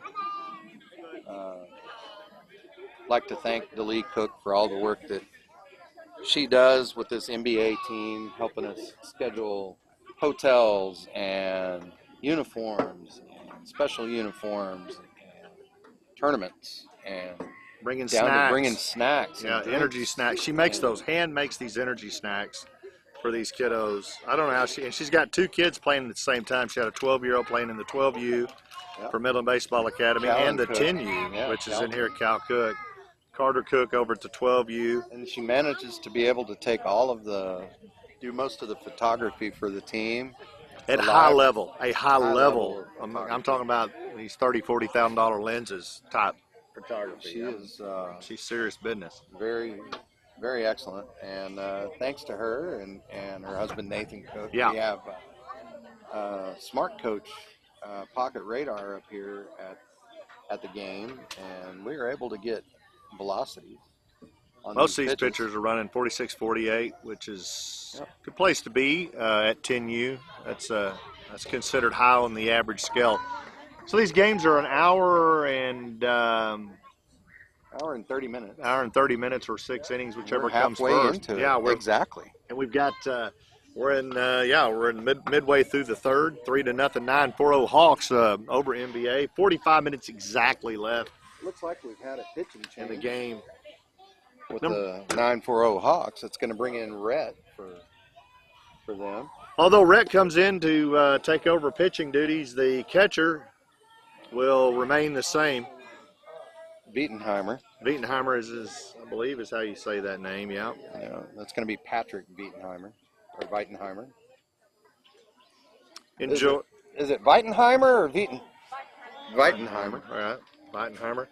Like to thank Delee Cook for all the work that she does with this NBA team, helping us schedule hotels and uniforms and special uniforms and tournaments and Bringing down snacks. to bringing snacks. and Yeah, drinks. energy snacks. She makes And- those, makes these energy snacks for these kiddos. I don't know how and she's got two kids playing at the same time. She had a 12-year-old playing in the 12U Yep. for Midland Baseball Academy Calvin and the Cook. 10U, Yeah, which is in Calvin. here at Cal Cook. Carter Cook over at the 12U. And she manages to be able to take do most of the photography for the team. At A high lot- level, a high level. of I'm talking about these $30,000-$40,000 lenses type photography. She is She's serious business. very, very excellent. And thanks to her and her husband, Nathan Cook, Yeah. we have Smart Coach Pocket Radar up here at the game, and we were able to get velocity on Most of these pitches. pitchers are running 46-48, which is Yep. a good place to be at 10U. That's considered high on the average scale. So these games are an hour and Hour and 30 minutes. hour and 30 minutes or 6 innings, whichever We're comes halfway first. into Yeah, it. we're Exactly. and we've got we're in midway through the third, 3-0, 9-4-0 Hawks over NBA. 45 minutes exactly left Looks like we've had a pitching change in the game. with the 940 Hawks. It's going to bring in Rhett for them. Although Rhett comes in to take over pitching duties, the catcher will remain the same. Bietenheimer. Wietenheimer I believe, is how you say that name. Yeah. That's going to be Patrick Bietenheimer or Weitenheimer. Enjoy. Is it Weitenheimer or Vieten? Weitenheimer. All right. Wietenheimer.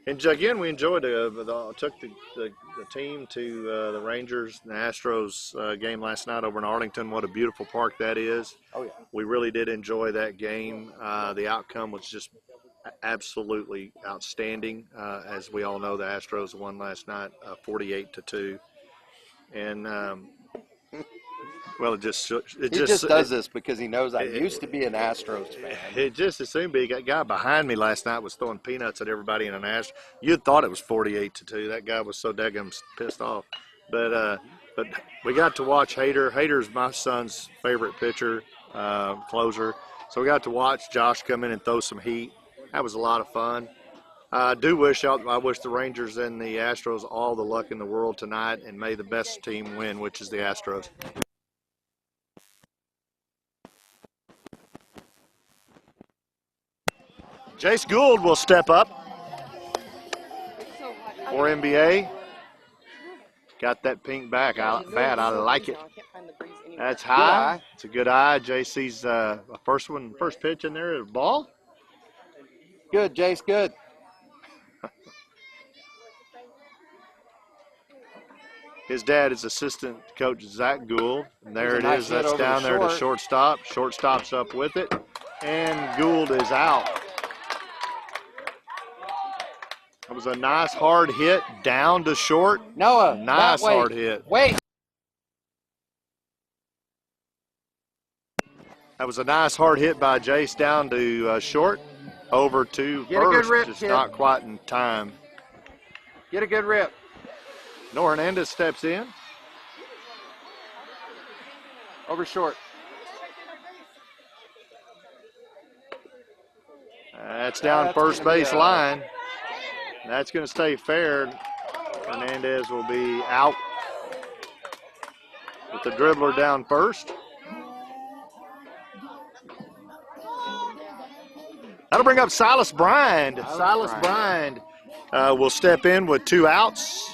And again, we enjoyed took the team to the Rangers and the Astros game last night over in Arlington. What a beautiful park that is. Oh, yeah. We really did enjoy that game. The outcome was just absolutely outstanding. As we all know, the Astros won last night 48-2. And, well, it just does this because he knows I used to be an Astros fan. It just as soon be. That guy behind me last night was throwing peanuts at everybody in an Astros. You'd thought it was 48-2. That guy was so daggum pissed off. But But we got to watch Hader. Hader's my son's favorite pitcher, closer. So we got to watch Josh come in and throw some heat. That was a lot of fun. I wish the Rangers and the Astros all the luck in the world tonight, and may the best team win, which is the Astros. Jace Gould will step up for NBA. Got that pink back. Bat. I like it. That's high. It's a good eye. JC's first pitch in there. Ball. Good, Jace, good. His dad is assistant coach Zach Gould. And there it Nice is. hit That's over down the there to short. shortstop. Shortstop's up with it. And Gould is out. That was a nice hard hit down to short. Noah, Nice that way. hard hit. Wait. That was a nice hard hit by Jace down to short. Over to Get a good first. rip, Just kid. not quite in time. Get a good rip. Noah Hernandez steps in. Over short. That's down That's first gonna be base a- line. That's going to stay fair. Hernandez will be out with the dribbler down first. That'll bring up Silas Bryant. Silas Bryant will step in with 2 outs.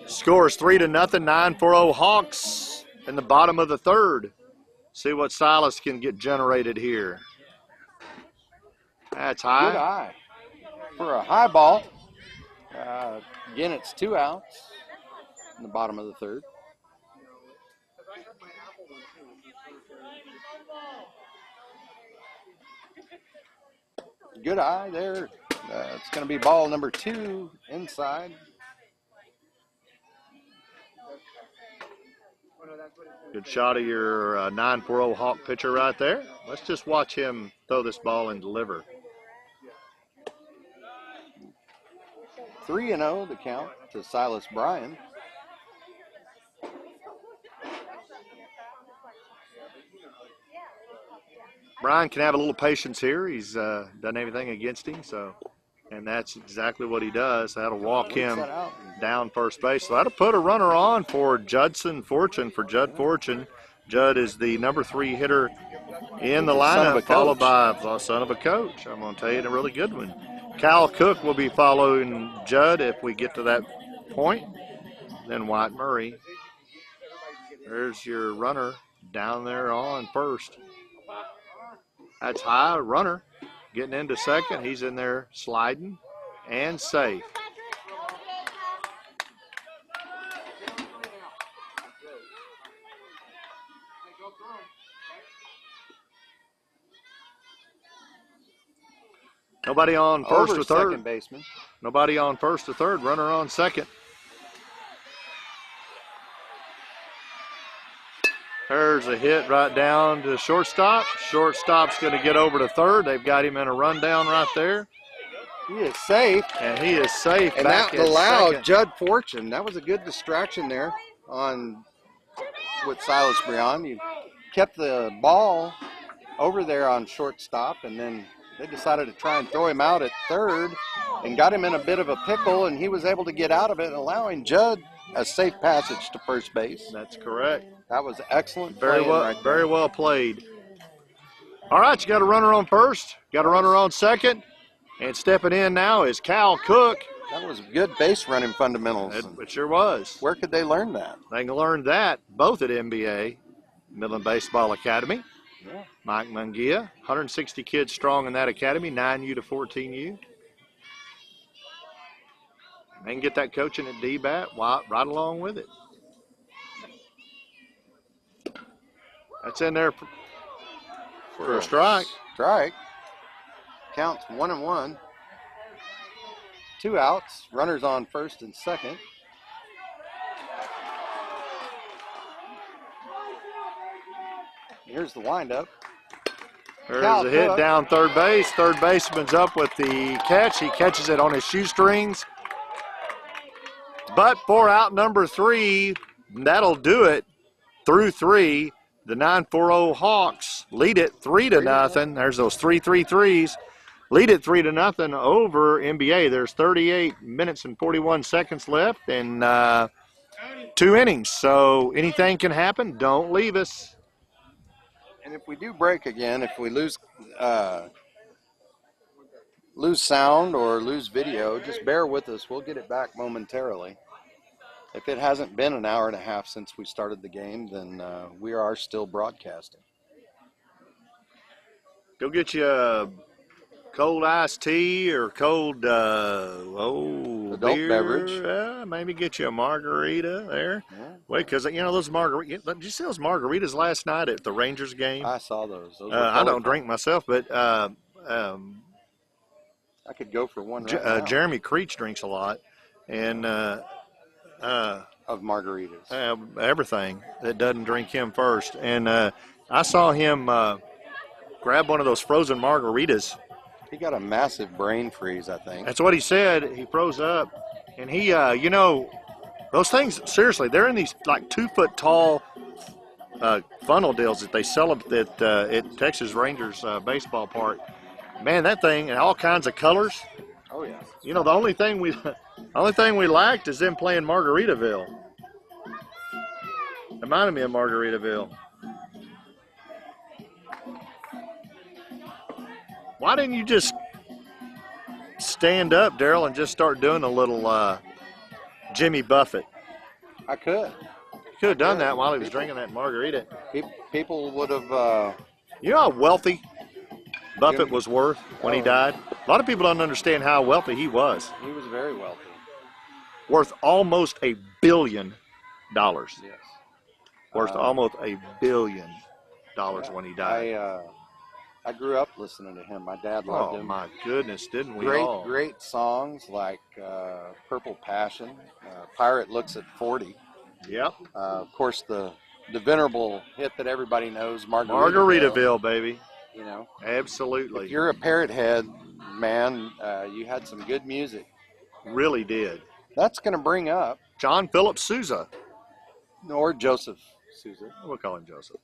Scores 3-0, 9-4-0 Hawks in the bottom of the third. See what Silas can get generated here. That's high. Good eye. For a high ball. Again, it's 2 outs in the bottom of the third. Good eye there. It's going to be ball number 2 inside. Good shot of your 9-4-0 Hawk pitcher right there. Let's just watch him throw this ball and deliver. 3-0 the count to Silas Bryan. Brian can have a little patience here. He's done everything against him, and that's exactly what he does. That'll walk him down first base. So that'll put a runner on for Judson Fortune, for Judd Fortune. Judd is the number 3 hitter in the lineup, followed by the son of a coach. I'm going to tell you, a really good one. Cal Cook will be following Judd if we get to that point. Then White Murray. There's your runner down there on first. That's high, runner getting into second. He's in there sliding and safe. Nobody on first Over or third. second baseman. Nobody on first or third. Runner on second. There's a hit right down to shortstop. Shortstop's going to get over to third. They've got him in a rundown right there. He is safe. And he is safe And back that at allowed second. Judd Fortune. That was a good distraction there with Silas Bryan. You kept the ball over there on shortstop, and then they decided to try and throw him out at third and got him in a bit of a pickle, and he was able to get out of it, allowing Judd a safe passage to first base. That's correct. That was excellent Very playing well, right there. very well played. All right, you got a runner on first, got a runner on second, and stepping in now is Cal Cook. That was good base running fundamentals. It sure was. Where could they learn that? They can learn that both at MBA, Midland Baseball Academy. Yeah. Mike Mungia, 160 kids strong in that academy, 9U to 14U. They can get that coaching at D-BAT right along with it. That's in there for a strike. Strike. Counts 1-1. 2 outs. Runners on first and second. Here's the windup. There's Cal a hit Cook. down third base. Third baseman's up with the catch. He catches it on his shoestrings. But for out number 3, that'll do it through 3. The 940 Hawks lead it 3-0. There's those 3-3-3s. Lead it 3-0 over NBA. There's 38 minutes and 41 seconds left and 2 innings. So anything can happen. Don't leave us. And if we do break again, if we lose sound or lose video, just bear with us. We'll get it back momentarily. If it hasn't been an hour and a half since we started the game, then we are still broadcasting. Go get you a cold iced tea or cold Adult beer. beverage. Maybe get you a margarita there. Yeah. Wait, because those margaritas. Did you see those margaritas last night at the Rangers game? I saw those. Those were I don't colorful. drink myself, but I could go for one right now. Jeremy Creech drinks a lot, and Of margaritas. everything that doesn't drink him first. And I saw him grab one of those frozen margaritas. He got a massive brain freeze, I think. That's what he said. He froze up, and he, those things. Seriously, they're in these like 2-foot tall funnel deals that they sell at Texas Rangers baseball park. Man, that thing in all kinds of colors. Oh yeah. The only thing we lacked is them playing Margaritaville. Reminded me of Margaritaville. Why didn't you just stand up, Daryl, and just start doing a little Jimmy Buffett? I could. You could have done that while he was drinking that margarita. People would have. You know how wealthy Buffett was worth when he died? A lot of people don't understand how wealthy he was. He was very wealthy. Worth almost $1 billion. Yes. Worth almost $1 billion when he died. I grew up listening to him. My dad loved him. Oh my goodness, didn't we Great, all? great songs like Purple Passion, Pirate Looks at 40. Yep. Of course, the venerable hit that everybody knows, Margaritaville, baby. If Absolutely. you're a Parrot Head man, you had some good music. Really did. That's going to bring up John Philip Sousa. or Joseph Sousa. We'll call him Joseph.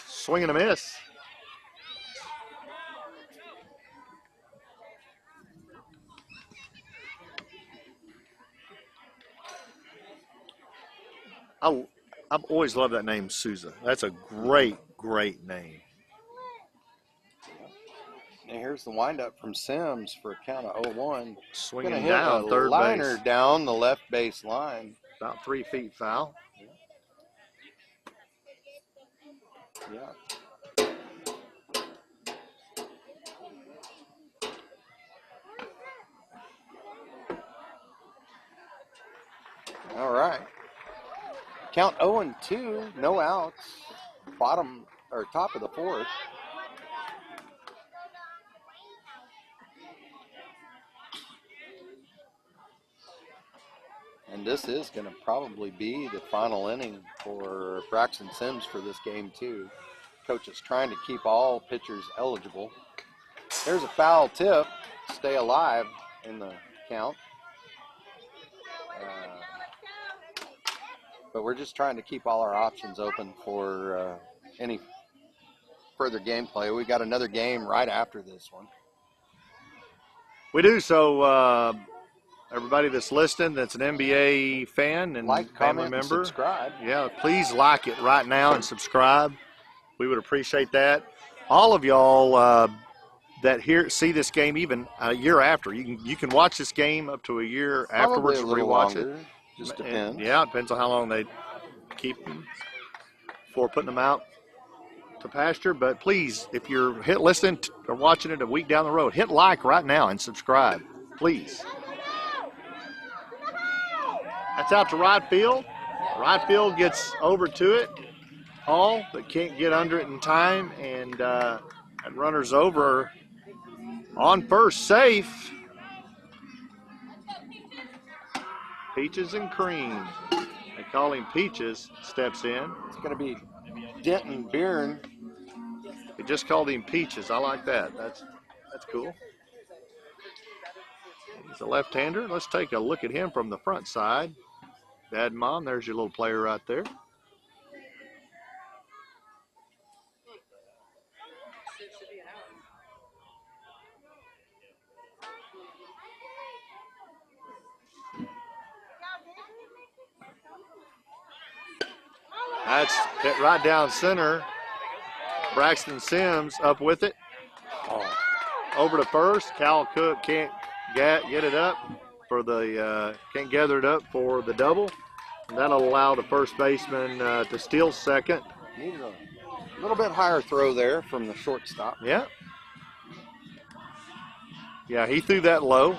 Swing and a miss. I've always loved that name, Sousa. That's a great, great name. And here's the windup from Sims for a count of 0-1. Swinging Gonna hit down a third liner base. down the left base line. About 3 feet foul. Yeah. All right. Count 0-2, no outs. Bottom or top of the fourth. And this is going to probably be the final inning for Braxton Sims for this game, too. Coach is trying to keep all pitchers eligible. There's a foul tip. Stay alive in the count. But we're just trying to keep all our options open for any further gameplay. We got another game right after this one. We do. So everybody that's listening that's an NBA fan and Like, family comment, and member, subscribe. yeah, please like it right now and subscribe. We would appreciate that. All of y'all that see this game even a year after, you can watch this game up to a year afterwards. Probably a little Rewatch longer. it. Just depends. Yeah, it depends on how long they keep them before putting them out to pasture. But please, if you're listening or watching it a week down the road, hit like right now and subscribe, please. That's out to right field. Right field gets over to it. Hall, but can't get under it in time, and runner's over on first, safe. Peaches and Cream. They call him Peaches. Steps in. It's going to be Denton Byrne. They just called him Peaches. I like that. That's cool. He's a left-hander. Let's take a look at him from the front side. Dad and Mom, there's your little player right there. That's hit right down center. Braxton Sims up with it. Over to first. Cal Cook can't get it up for the can't gather it up for the double. And that'll allow the first baseman to steal second. Needed a little bit higher throw there from the shortstop. Yeah. Yeah, he threw that low.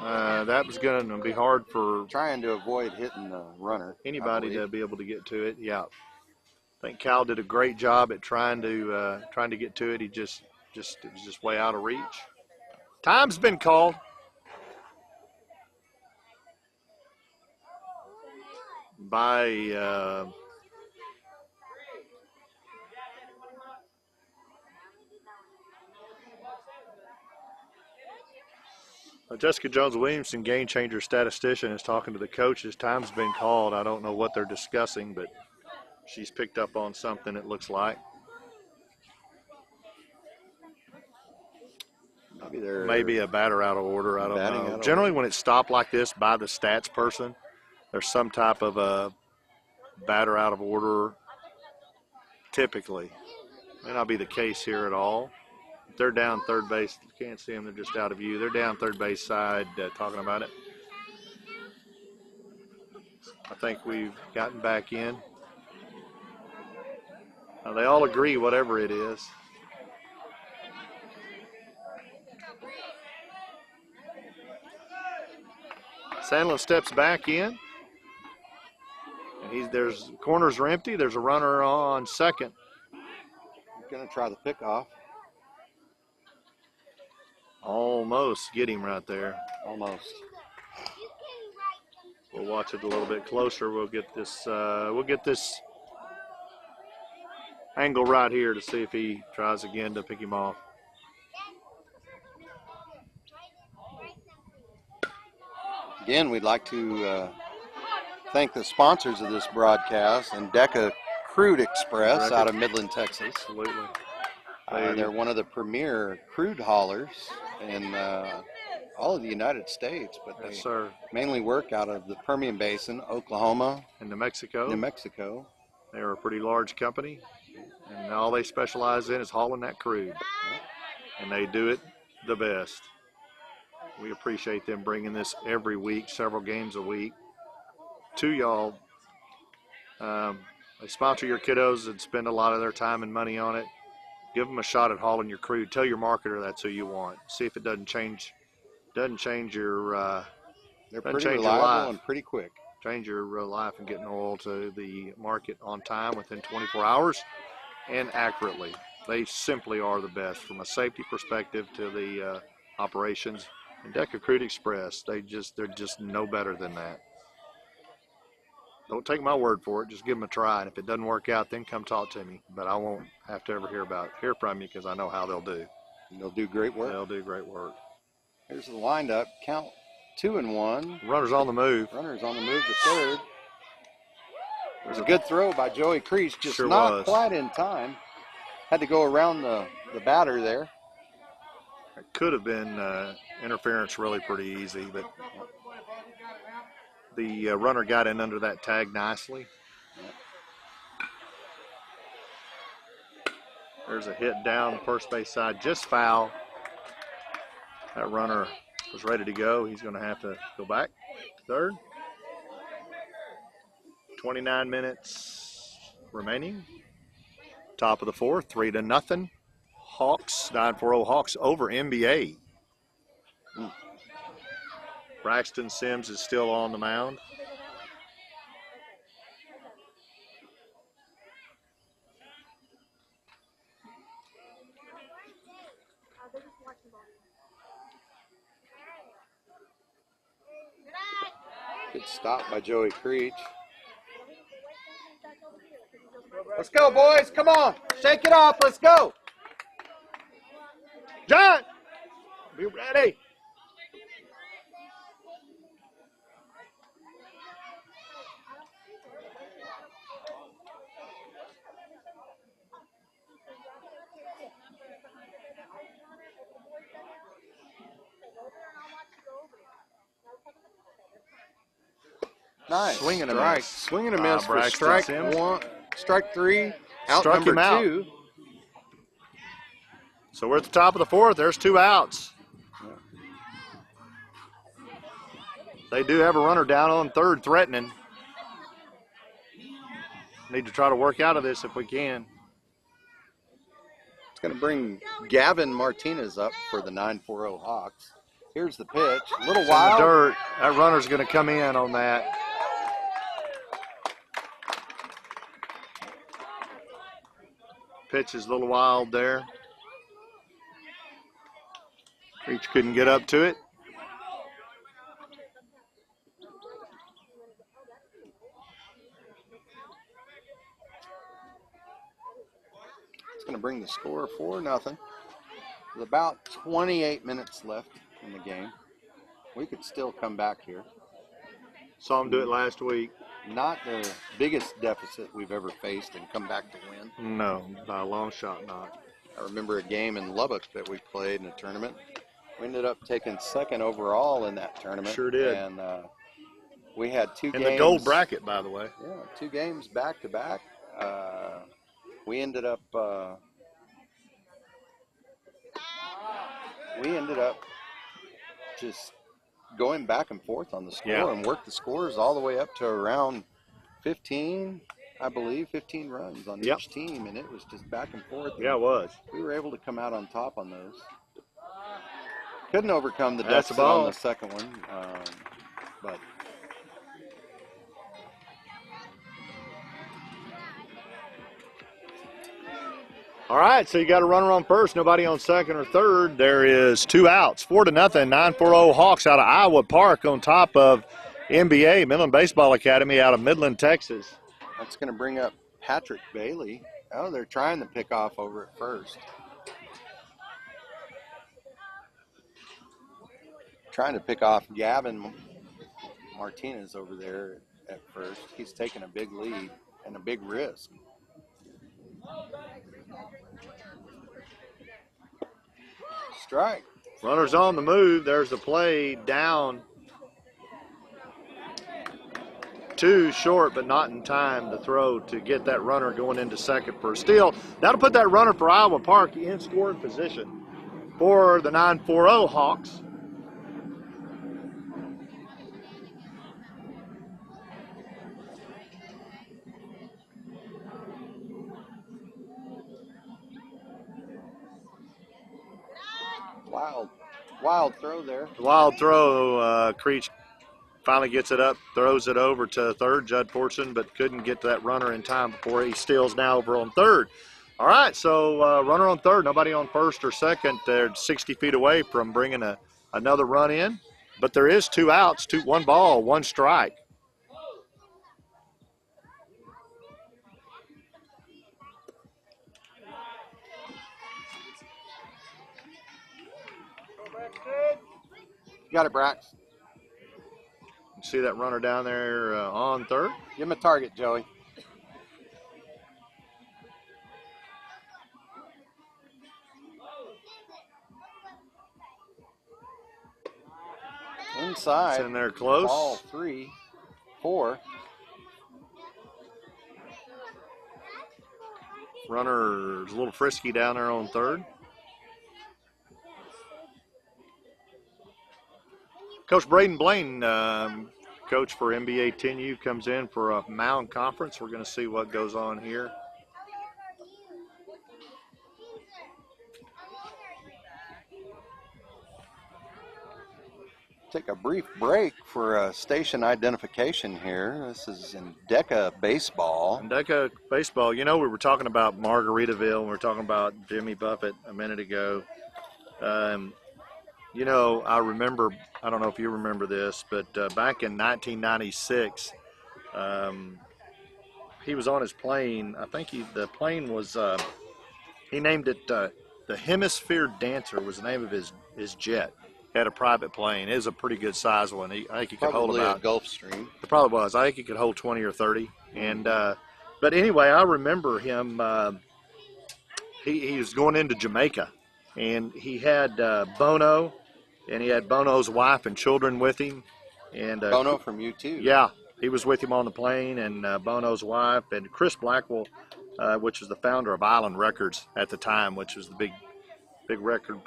That was going to be hard for Trying to avoid hitting the runner. anybody to be able to get to it. Yeah. I think Cal did a great job at trying to get to it. He it was just way out of reach. Time's been called. By Jessica Jones-Williamson, game changer statistician, is talking to the coaches. Time's been called. I don't know what they're discussing, but she's picked up on something, it looks like. Maybe a batter out of order. I don't know. Generally, when it's stopped like this by the stats person, there's some type of a batter out of order. Typically, may not be the case here at all. If they're down third base, you can't see them. They're just out of view. They're down third base side talking about it. I think we've gotten back in. They all agree, whatever it is. Sandlin steps back in. And there's corners are empty. There's a runner on second. Going to try the pickoff. Almost get him right there. Almost. We'll watch it a little bit closer. We'll get this angle right here to see if he tries again to pick him off. Again, we'd like to thank the sponsors of this broadcast, and Deca Crude Express out of Midland, Texas. Absolutely. They're one of the premier crude haulers in all of the United States, but they mainly work out of the Permian Basin, Oklahoma, and New Mexico. They're a pretty large company, and all they specialize in is hauling that crude, and they do it the best. We appreciate them bringing this every week, several games a week, to y'all. They sponsor your kiddos and spend a lot of their time and money on it. Give them a shot at hauling your crude. Tell your marketer that's who you want. See if it doesn't change your they're pretty reliable and pretty quick. Change your life and getting oil to the market on time within 24 hours and accurately. They simply are the best from a safety perspective to the operations. And Deca Crude Express, they're just no better than that. Don't take my word for it. Just give them a try. And if it doesn't work out, then come talk to me. But I won't have to ever hear from you because I know how they'll do. And they'll do great work. They'll do great work. Here's the windup. Count 2-1. Runner's on the move. Runner's on the move to third. It was a good throw by Joey Creech, just sure not was. Quite in time. Had to go around the batter there. It could have been interference really pretty easy, but the runner got in under that tag nicely. There's a hit down first base side, just foul. That runner was ready to go. He's going to have to go back third. 29 minutes remaining. Top of the fourth, 3-0. Hawks, 9-4-0 Hawks over NBA. Braxton Sims is still on the mound. Good stop by Joey Creech. Let's go, boys. Come on. Shake it off. Let's go. John, be ready. Nice. Swing and a strike. miss. Swing and a miss for Braxton strike Sims. one. Strike three. Out Struck number him out. 2. So we're at the top of the 4th. There's 2 outs. They do have a runner down on 3rd, threatening. Need to try to work out of this if we can. It's going to bring Gavin Martinez up for the 940 Hawks. Here's the pitch. A little It's in the wild. dirt. That runner's going to come in on that. Pitch is a little wild there. Reach couldn't get up to it. It's going to bring the score 4-0. With about 28 minutes left in the game. We could still come back here. Saw him do it last week. Not the biggest deficit we've ever faced and come back to win. No, by a long shot not. I remember a game in Lubbock that we played in a tournament. We ended up taking 2nd overall in that tournament. Sure did. And we had 2 In games. the gold bracket, by the way. Yeah, 2 games back to back. We ended up just going back and forth on the score and worked the scores all the way up to around 15, I believe, 15 runs on each team, and it was just back and forth. Yeah, it was. We were able to come out on top on those. Couldn't overcome the That's the deficit on ball. the second one, but All right, so you got a runner on first, nobody on second or third. There is 2 outs, 4-0, 940 Hawks out of Iowa Park on top of NBA, Midland Baseball Academy out of Midland, Texas. that's going to bring up Patrick Bailey. Oh, they're trying to pick off over at first. Trying to pick off Gavin Martinez over there at first. He's taking a big lead and a big risk. Strike. Runner's on the move. There's the play down. 2 short, but not in time to throw to get that runner going into second for a steal. That'll put that runner for Iowa Park in scoring position for the 940 Hawks. Wild throw there. Wild throw. Creech finally gets it up, throws it over to third, Judd Fortson, but couldn't get to that runner in time before he steals now over on third. All right, so runner on third, nobody on first or second. They're 60 feet away from bringing another run in, but there is 2 outs, 1 ball, 1 strike. Got it, Brax. You see that runner down there on third? Give him a target, Joey. Inside. It's in there close. Ball 3, 4. Runner's a little frisky down there on third. Coach Braden Blaine, coach for NBA 10U, comes in for a Mound conference. We're going to see what goes on here. Take a brief break for station identification here. This is Endeca Baseball. Endeca Baseball. You know, we were talking about Margaritaville, and we were talking about Jimmy Buffett a minute ago. You know, I remember, I don't know if you remember this, but back in 1996, he was on his plane. I think the plane was, he named it the Hemisphere Dancer was the name of his jet. He had a private plane. It was a pretty good size one. I think he could hold Probably about. a Gulfstream. It probably was. I think he could hold 20 or 30. And but anyway, I remember him. He was going into Jamaica, and he had Bono, and he had Bono's wife and children with him. And Bono from U2. yeah, he was with him on the plane, and Bono's wife, and Chris Blackwell, which was the founder of Island Records at the time, which was the big record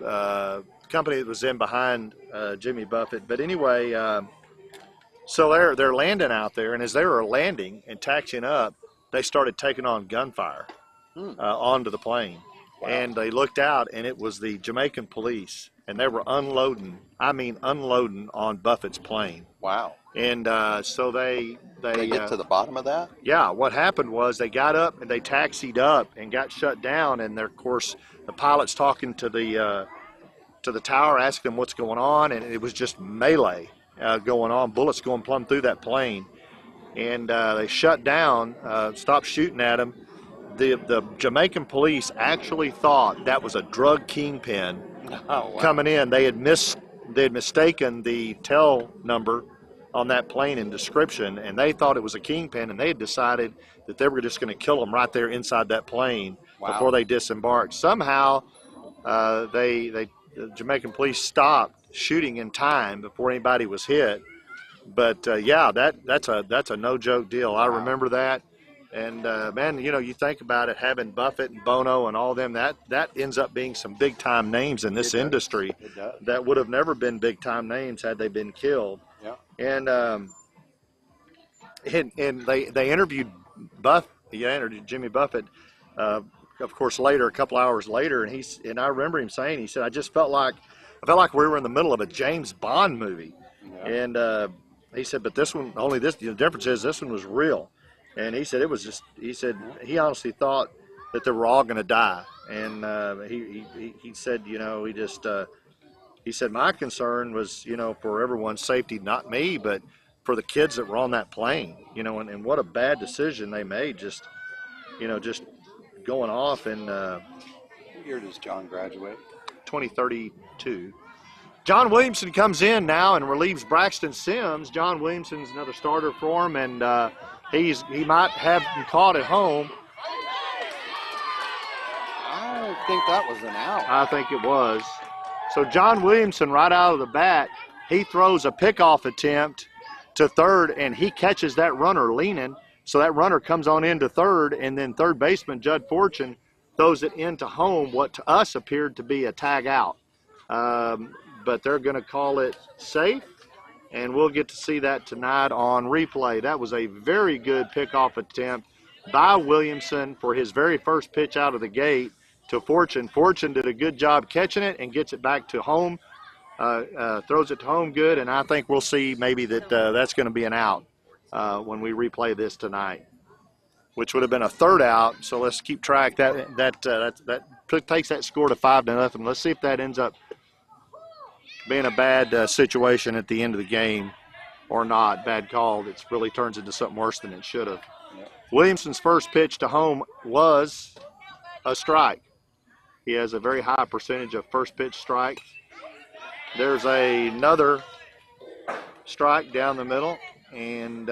company that was in behind Jimmy Buffett. But anyway, so they're landing out there, and as they were landing and taxiing up, they started taking on gunfire onto the plane. Wow. And they looked out, and it was the Jamaican police, and they were unloading on Buffett's plane. Wow. And so they get to the bottom of that? Yeah, what happened was they got up and they taxied up and got shut down, and of course the pilot's talking to the tower, asking them what's going on, and it was just melee going on, bullets going plumb through that plane, and they shut down, stopped shooting at them. The Jamaican police actually thought that was a drug kingpin coming in. They had mistaken the tail number on that plane in description, and they thought it was a kingpin, and they had decided that they were just going to kill them right there inside that plane before they disembarked. Somehow, the Jamaican police stopped shooting in time before anybody was hit. But yeah, that's a no joke deal. I remember that. And man, you think about it, having Buffett and Bono and all them, that ends up being some big time names in this industry that would have never been big time names had they been killed. Yeah. And they interviewed Jimmy Buffett, of course, later, a couple hours later, and I remember him saying, he said, I felt like we were in the middle of a James Bond movie. Yeah. And he said, but this one, the difference is this one was real. And he said he honestly thought that they were all going to die. And he said, he said, my concern was, for everyone's safety, not me, but for the kids that were on that plane, and what a bad decision they made, just going off. And what year does John graduate? 2032. John Williamson comes in now and relieves Braxton Sims. John Williamson's another starter for him, and he might have been caught at home. I think that was an out. I think it was. So John Williamson, right out of the bat, he throws a pickoff attempt to third, and he catches that runner leaning. So that runner comes on into third, and then third baseman Judd Fortune throws it into home, what to us appeared to be a tag out. But they're going to call it safe, and we'll get to see that tonight on replay. That was a very good pickoff attempt by Williamson for his very first pitch out of the gate to Fortune. Fortune did a good job catching it and gets it back to home, throws it to home good, and I think we'll see maybe that's going to be an out when we replay this tonight, which would have been a third out. So let's keep track. That takes that score to 5-0. Let's see if that ends up being a bad situation at the end of the game or not. Bad call. It really turns into something worse than it should have. Yep. Williamson's first pitch to home was a strike. He has a very high percentage of first pitch strikes. There's another strike down the middle, and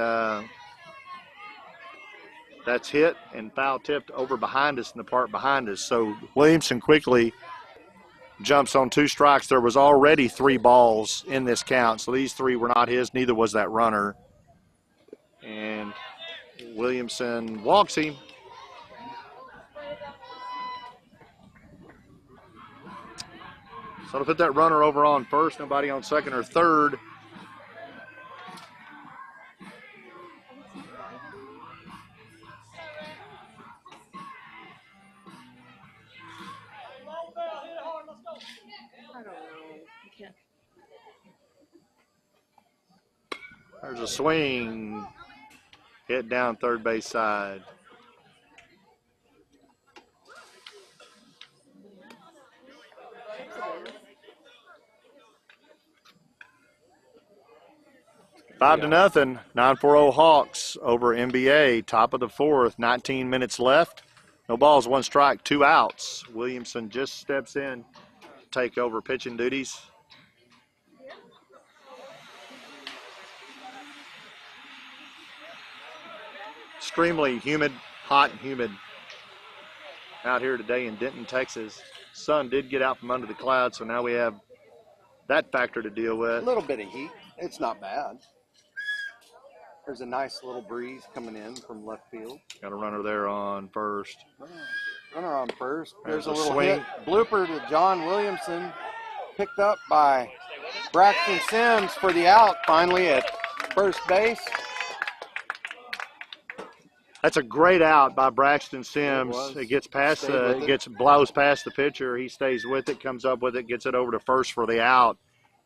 that's hit and foul tipped over behind us in the part behind us. So Williamson quickly jumps on 2 strikes. There was already 3 balls in this count, so these 3 were not his. Neither was that runner. And Williamson walks him. So to put that runner over on first, nobody on second or third. There's a swing, hit down third base side. Five to nothing. 9-4-0 Hawks over NBA. Top of the 4th. 19 minutes left. No balls, 1 strike, 2 outs. Williamson just steps in to take over pitching duties. Extremely humid, hot and humid out here today in Denton, Texas. Sun did get out from under the clouds, so now we have that factor to deal with. A little bit of heat. It's not bad. There's a nice little breeze coming in from left field. Got a runner there on first. Runner on first. There's a There's a little swing. hit blooper to John Williamson, picked up by Braxton Sims for the out finally at first base. That's a great out by Braxton Sims. was. It gets past Stayed with it. blows past the pitcher. He stays with it, comes up with it, gets it over to first for the out,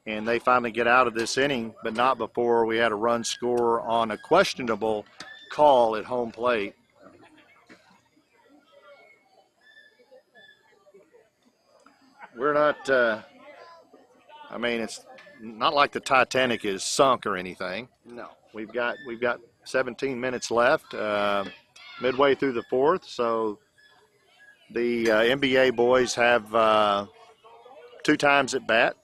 and they finally get out of this inning, but not before we had a run score on a questionable call at home plate. We're not. I mean, it's not like the Titanic is sunk or anything. No. We've got 17 minutes left, midway through the fourth. So the NBA boys have 2 times at bat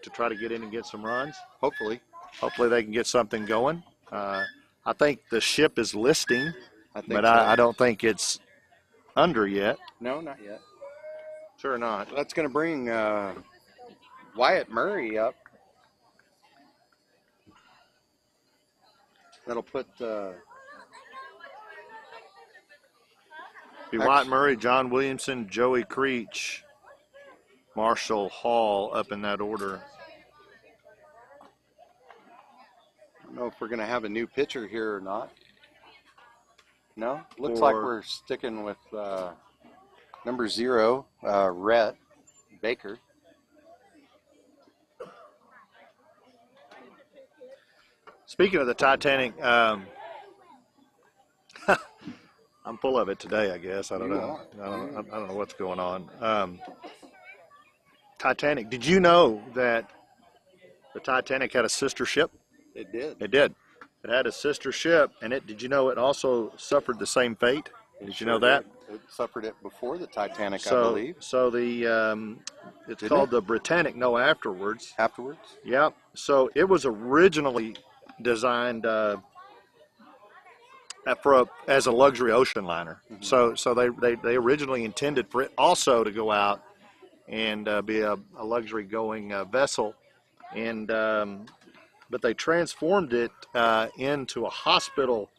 to try to get in and get some runs. Hopefully. Hopefully they can get something going. I think the ship is listing, I think but so. I don't think it's under yet. No, not yet. Sure not. That's going to bring Wyatt Murray up. That'll put Be Wyatt Murray, John Williamson, Joey Creech, Marshall Hall up in that order. I don't know if we're going to have a new pitcher here or not. No? Looks like Or- we're sticking with number 0, Rhett Baker. Speaking of the Titanic, I'm full of it today, I guess. I don't You know. are. I don't know what's going on. Titanic, did you know that the Titanic had a sister ship? It did. It did. It had a sister ship, and did you know it also suffered the same fate? Did you know that? It suffered it before the Titanic, I So, believe. so the it's Didn't called it? the Britannic. No, afterwards. Afterwards? Yep. So it was originally designed as a luxury ocean liner. Mm-hmm. So they originally intended for it also to go out and be a luxury going vessel, and but they transformed it into a hospital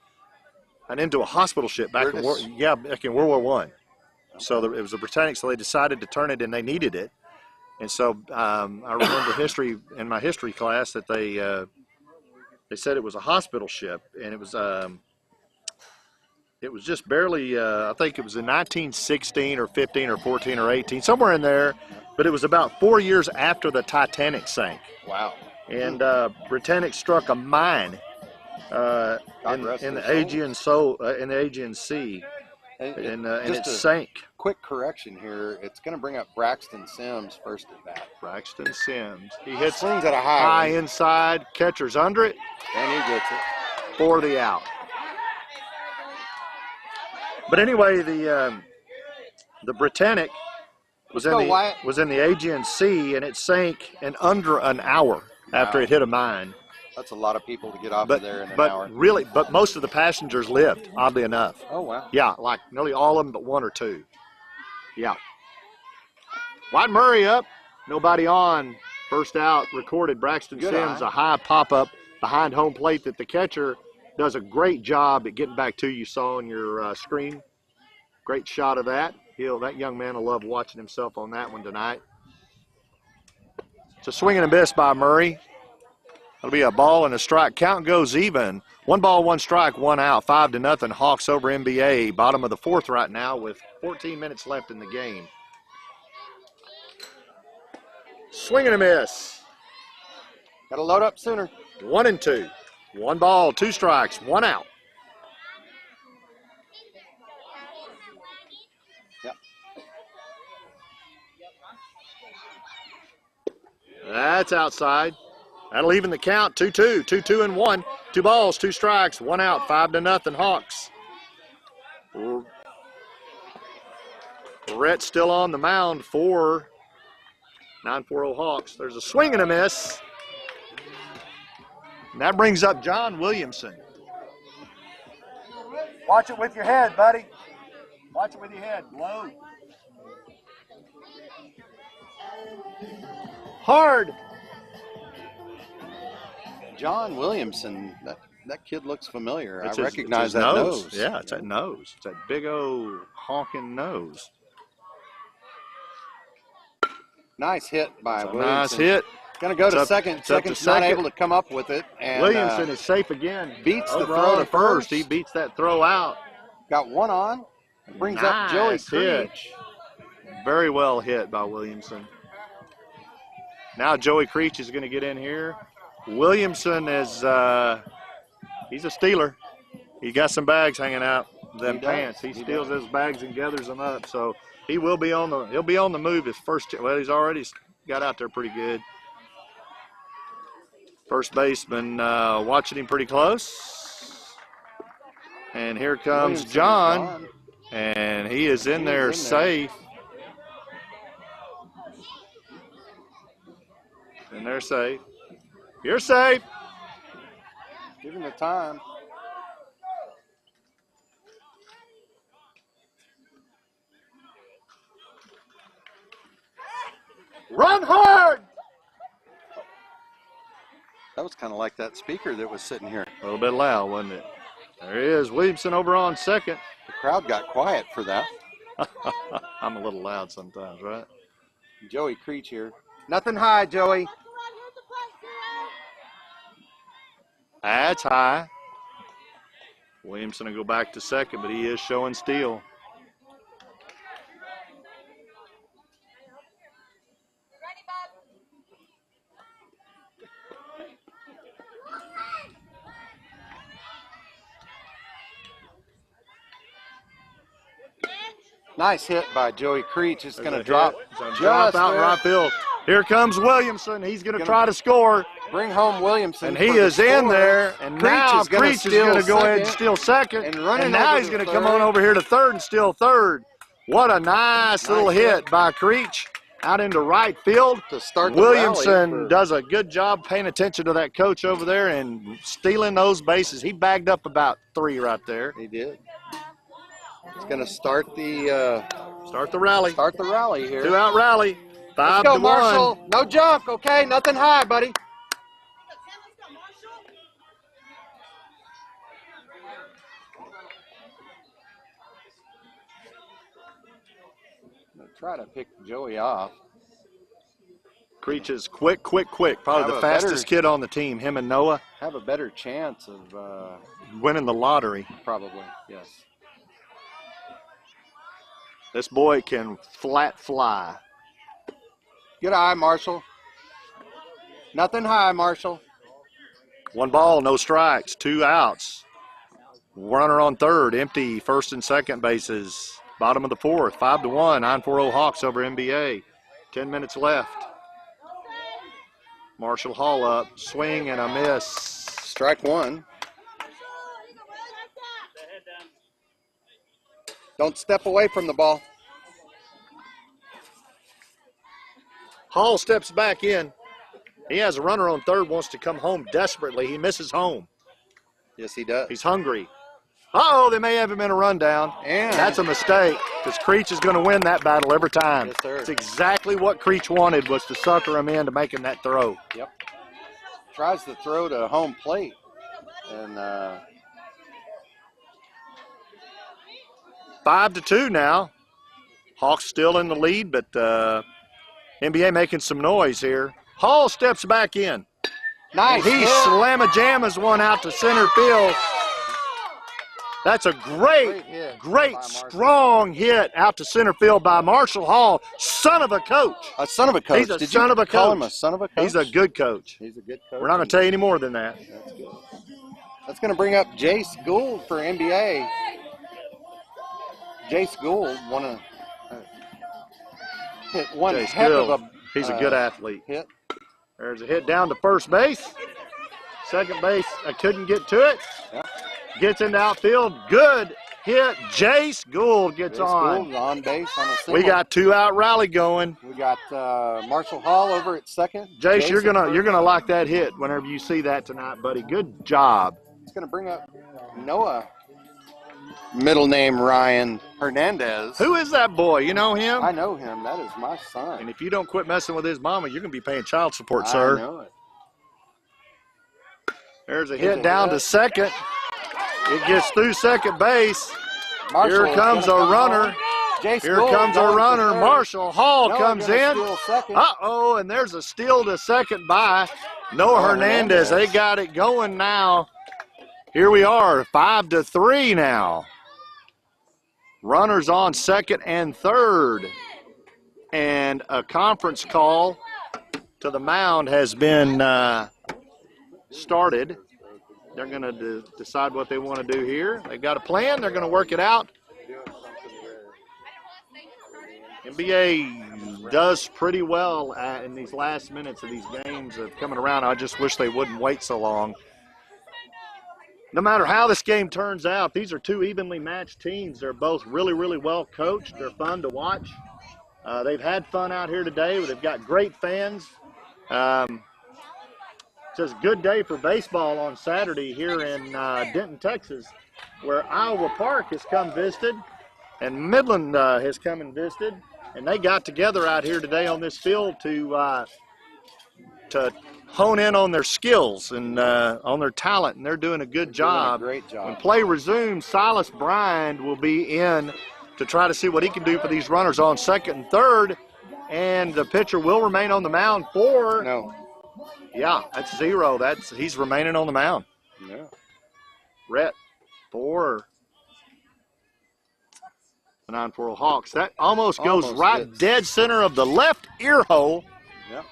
ship back in British? back in World War One. So it was a Britannic, so they decided to turn it, and they needed it. And so I remember history in my history class that they said it was a hospital ship, and it was just barely, I think it was in 1916 or 15 or 14 or 18, somewhere in there, but it was about 4 years after the Titanic sank. Wow. And Britannic struck a mine God rest in their the Aegean in the Aegean Sea, and it just a sank. quick correction here. It's going to bring up Braxton Sims first at bat. Braxton Sims. He hits Swings at a high high, inside, catcher's under it and he gets it. for the out. But anyway, the Britannic was Let's go, Wyatt. was in the Aegean Sea, and it sank in under an hour after Wow. it hit a mine. That's a lot of people to get off But of there in an hour. but most of the passengers lived, oddly enough. Oh, wow. Yeah, like nearly all of them, but 1 or 2. Yeah. White Murray up, nobody on. First out, recorded. Braxton Good Sims, eye. a high pop-up behind home plate that the catcher does a great job at getting back to. You saw on your screen. Great shot of that. That young man will love watching himself on that one tonight. It's a swing and a miss by Murray. It'll be a ball and a strike. Count goes even. 1 ball, 1 strike, 1 out. 5-0. Hawks over NBA. Bottom of the 4th right now with 14 minutes left in the game. Swing and a miss. Got to load up sooner. 1-2. 1 ball, 2 strikes, 1 out. Yep. That's outside. That'll even the count. 2-2. 2-2-1. 2 balls, 2 strikes, 1 out. 5-0 Hawks. Rhett still on the mound for 940 Hawks. There's a swing and a miss. And that brings up John Williamson. Watch it with your head, buddy. Watch it with your head. Low. Hard. John Williamson, that kid looks familiar. It's I his- recognize it's his that nose. Yeah, it's that nose. It's that big old honking nose. Nice hit by It's a Williamson. nice hit. Going to go It's to up- second. it's up to Second's not second. able to come up with it. And Williamson is safe again. beats the Over throw on to first. first. He beats that throw out. got one on. Brings up Joey Nice hit. Creech. Very well hit by Williamson. Now Joey Creech is going to get in here. Williamson is he's a stealer. He got some bags hanging out them He does. pants. He He steals does. those bags and gathers them up. So he will be on the he'll be on the move his first. Well, he's already got out there pretty good. First baseman watching him pretty close. And here comes Williamson is John, gone. and he is in He there is in there. safe. And they're safe. You're safe. Give him the time. Run hard. That was kind of like that speaker that was sitting here. A little bit loud, wasn't it? There he is. Williamson over on second. The crowd got quiet for that. I'm a little loud sometimes, right? Joey Creech here. Nothing high, Joey. That's high. Williamson will go back to second, but he is showing steal. Nice hit by Joey Creech. It's going to There's a drop. hit. It's gonna drop out in there. right field. Here comes Williamson. He's going to Gonna- try to score, Bring home Williamson. and he for the is in score. there. And Creech now is gonna Creech is steal going to go ahead and second. steal second. And running now over he's to going to come third. on over here to third and steal third. What a nice little hit. hit by Creech out into right field. To start the Williamson rally for- does a good job paying attention to that coach over there and stealing those bases. He bagged up about 3 right there. He did. It's going to start the Start the rally. here. 2-out rally. 5 Let's go, to 1. Marshall. No junk, okay? Nothing high, buddy. I'm gonna try to pick Joey off. Creech is quick. Probably Have the a fastest better- kid on the team. Him and Noah Have a better chance of winning the lottery. probably, yes. This boy can flat fly. Good eye, Marshall. Nothing high, Marshall. 1 ball, no strikes, 2 outs. Runner on third, empty, first and second bases. Bottom of the 4th, 5 to 1, 9-4-0 Hawks over NBA. 10 minutes left. Marshall Hall up, swing and a miss. Strike one. Don't step away from the ball. Hall steps back in. He has a runner on third, wants to come home desperately. He misses home. Yes, he does. He's hungry. Uh-oh, they may have him in a rundown. And That's a mistake, because Creech is going to win that battle every time. Yes, sir. It's exactly what Creech wanted, was to sucker him into making that throw. tries to throw to home plate. And 5 to 2 now. Hawks still in the lead, but NBA making some noise here. Hall steps back in. nice He hit. slamma-jammas one out to center field. That's a Great hit by great, Marshall. strong hit out to center field by Marshall Hall, son of a coach. A son of a coach. He's a Did son you of a call coach. him a son of a coach? He's a good coach. He's a good coach. We're not going to tell you any more than that. That's good. That's going to bring up Jace Gould for NBA. Jace Gould hit one Jace heck Gould, of a He's a good athlete. hit. There's a hit down to first base. Second base, I couldn't get to it. Yep. Gets into outfield. Good hit. Jace Gould gets Jace on. Gould on base on a single. We got 2-out rally going. We got Marshall Hall over at second. Jace, you're at gonna first. like that hit whenever you see that tonight, buddy. Good job. It's going to bring up Noah. Middle name Ryan Hernandez. Who is that boy? You know him? I know him. That is my son. And if you don't quit messing with his mama, you're gonna be paying child support, I sir. know it. There's a hit down to second. It gets through second base. Marshall Here is comes a gonna come runner. home. Jace Here Gould comes a going for runner. third. Marshall Hall Noah comes gonna in. steal second. Uh-oh, and there's a steal to second by Noah Noah Hernandez. They Hernandez. got it going now. Here we are, 5-3 now. Runners on second and third. And a conference call to the mound has been started. They're going to decide what they want to do here. They've got a plan. They're going to work it out. NBA does pretty well in these last minutes of these games of coming around. I just wish they wouldn't wait so long. No matter how this game turns out, these are two evenly matched teams. They're both really, really well coached. They're fun to watch. They've had fun out here today. They've got great fans. Just a good day for baseball on Saturday here in Denton, Texas, where Iowa Park has come visited and Midland has come and visited. And they got together out here today on this field to hone in on their skills and on their talent, and they're doing a good job. Great job. When play resumes, Silas Bryant will be in to try to see what he can do for these runners on second and third, and the pitcher will remain on the mound for. No. Yeah, that's 0. He's remaining on the mound. Yeah. Rhett for the 9-4 Hawks. That almost goes Almost right hits. dead center of the left ear hole. Yep.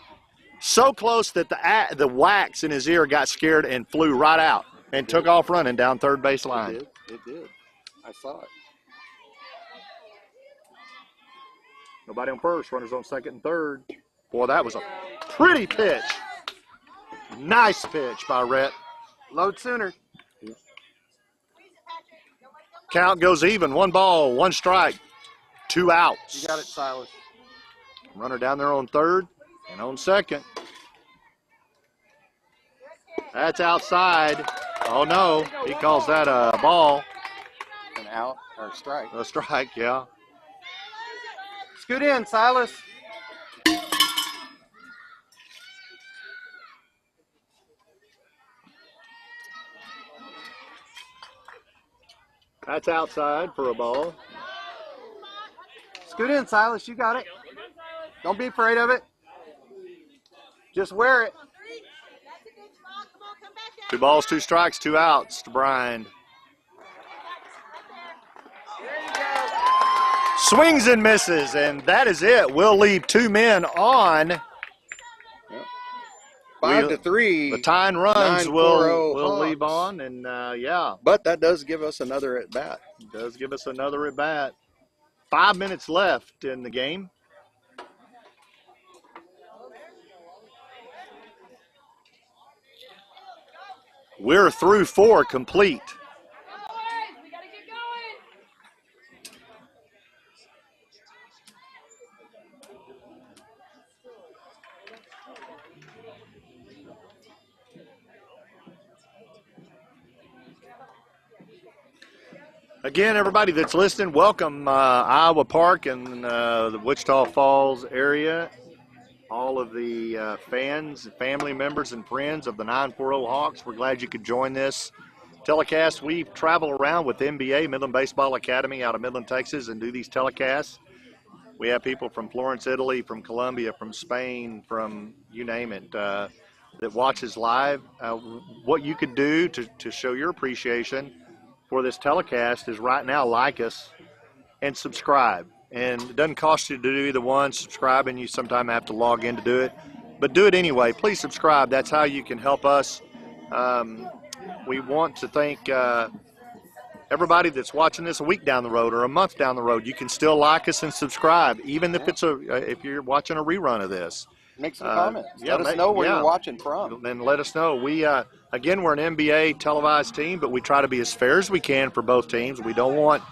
So close that the wax in his ear got scared and flew right out and took off running down third base line. It did. I saw it. Nobody on first, runners on second and third. Boy, that was a pretty pitch. Nice pitch by Rhett. Load Sooner. Count goes even. 1 ball, 1 strike, 2 outs. You got it, Silas. Runner down there on third and on second. That's outside. Oh, no. He calls that a ball. An out or a strike. A strike, yeah. Scoot in, Silas. That's outside for a ball. Scoot in, Silas. You got it. Don't be afraid of it. Just wear it. 2 balls, 2 strikes, 2 outs to Brian. Swings and misses, and that is it. We'll leave 2 men on. 5-3. The tying runs 9-4-0 will Hawks. leave on, and yeah, But that does give us another at bat. does give us another at bat. 5 minutes left in the game. We're through 4 complete. Again, everybody that's listening, welcome Iowa Park and the Wichita Falls area. All of the fans, family members, and friends of the 940 Hawks, we're glad you could join this telecast. We travel around with NBA, Midland Baseball Academy out of Midland, Texas, and do these telecasts. We have people from Florence, Italy, from Colombia, from Spain, from you name it, that watches live. What you could do to show your appreciation for this telecast is right now like us and subscribe. And it doesn't cost you to do either one. Subscribe, and you sometimes have to log in to do it. But do it anyway. Please subscribe. That's how you can help us. We want to thank everybody that's watching this a week down the road or a month down the road. You can still like us and subscribe, even if it's if you're watching a rerun of this. Make some comments. yeah, Let us know where yeah. you're watching from. Then let us know. We again, we're an NBA televised team, but we try to be as fair as we can for both teams. We don't want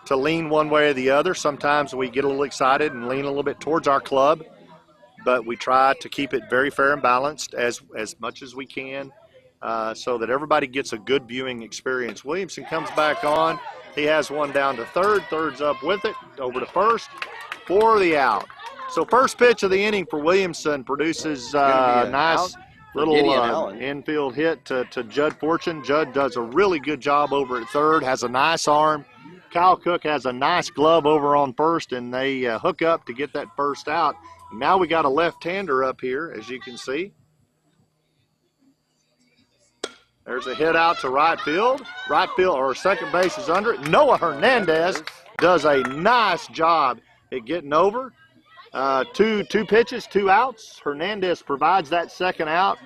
to lean one way or the other. Sometimes we get a little excited and lean a little bit towards our club, but we try to keep it very fair and balanced as much as we can, so that everybody gets a good viewing experience. Williamson comes back on. He has one down to third. Third's up with it. Over to first for the out. So first pitch of the inning for Williamson produces gonna be an nice Little Gideon Allen. infield hit to Judd Fortune. Judd does a really good job over at third, has a nice arm. Kyle Cook has a nice glove over on first, and they hook up to get that first out. Now we got a left-hander up here, as you can see. There's a hit out to right field. Right field, or second base is under it. Noah Hernandez does a nice job at getting over. Two pitches, 2 outs. Hernandez provides that second out.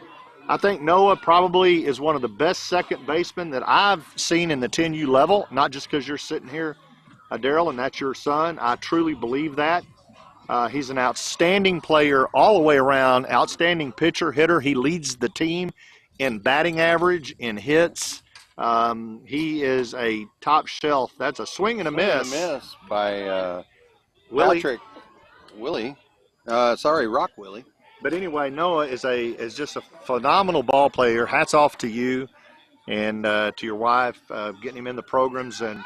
I think Noah probably is one of the best second basemen that I've seen in the 10U level, not just because you're sitting here, Daryl, and that's your son. I truly believe that. He's an outstanding player all the way around, outstanding pitcher, hitter. He leads the team in batting average, in hits. He is a top shelf. That's a swing and a miss. Miss by Willie. Patrick Willie. Rock Willie. But anyway, Noah is just a phenomenal ball player. Hats off to you and to your wife, getting him in the programs and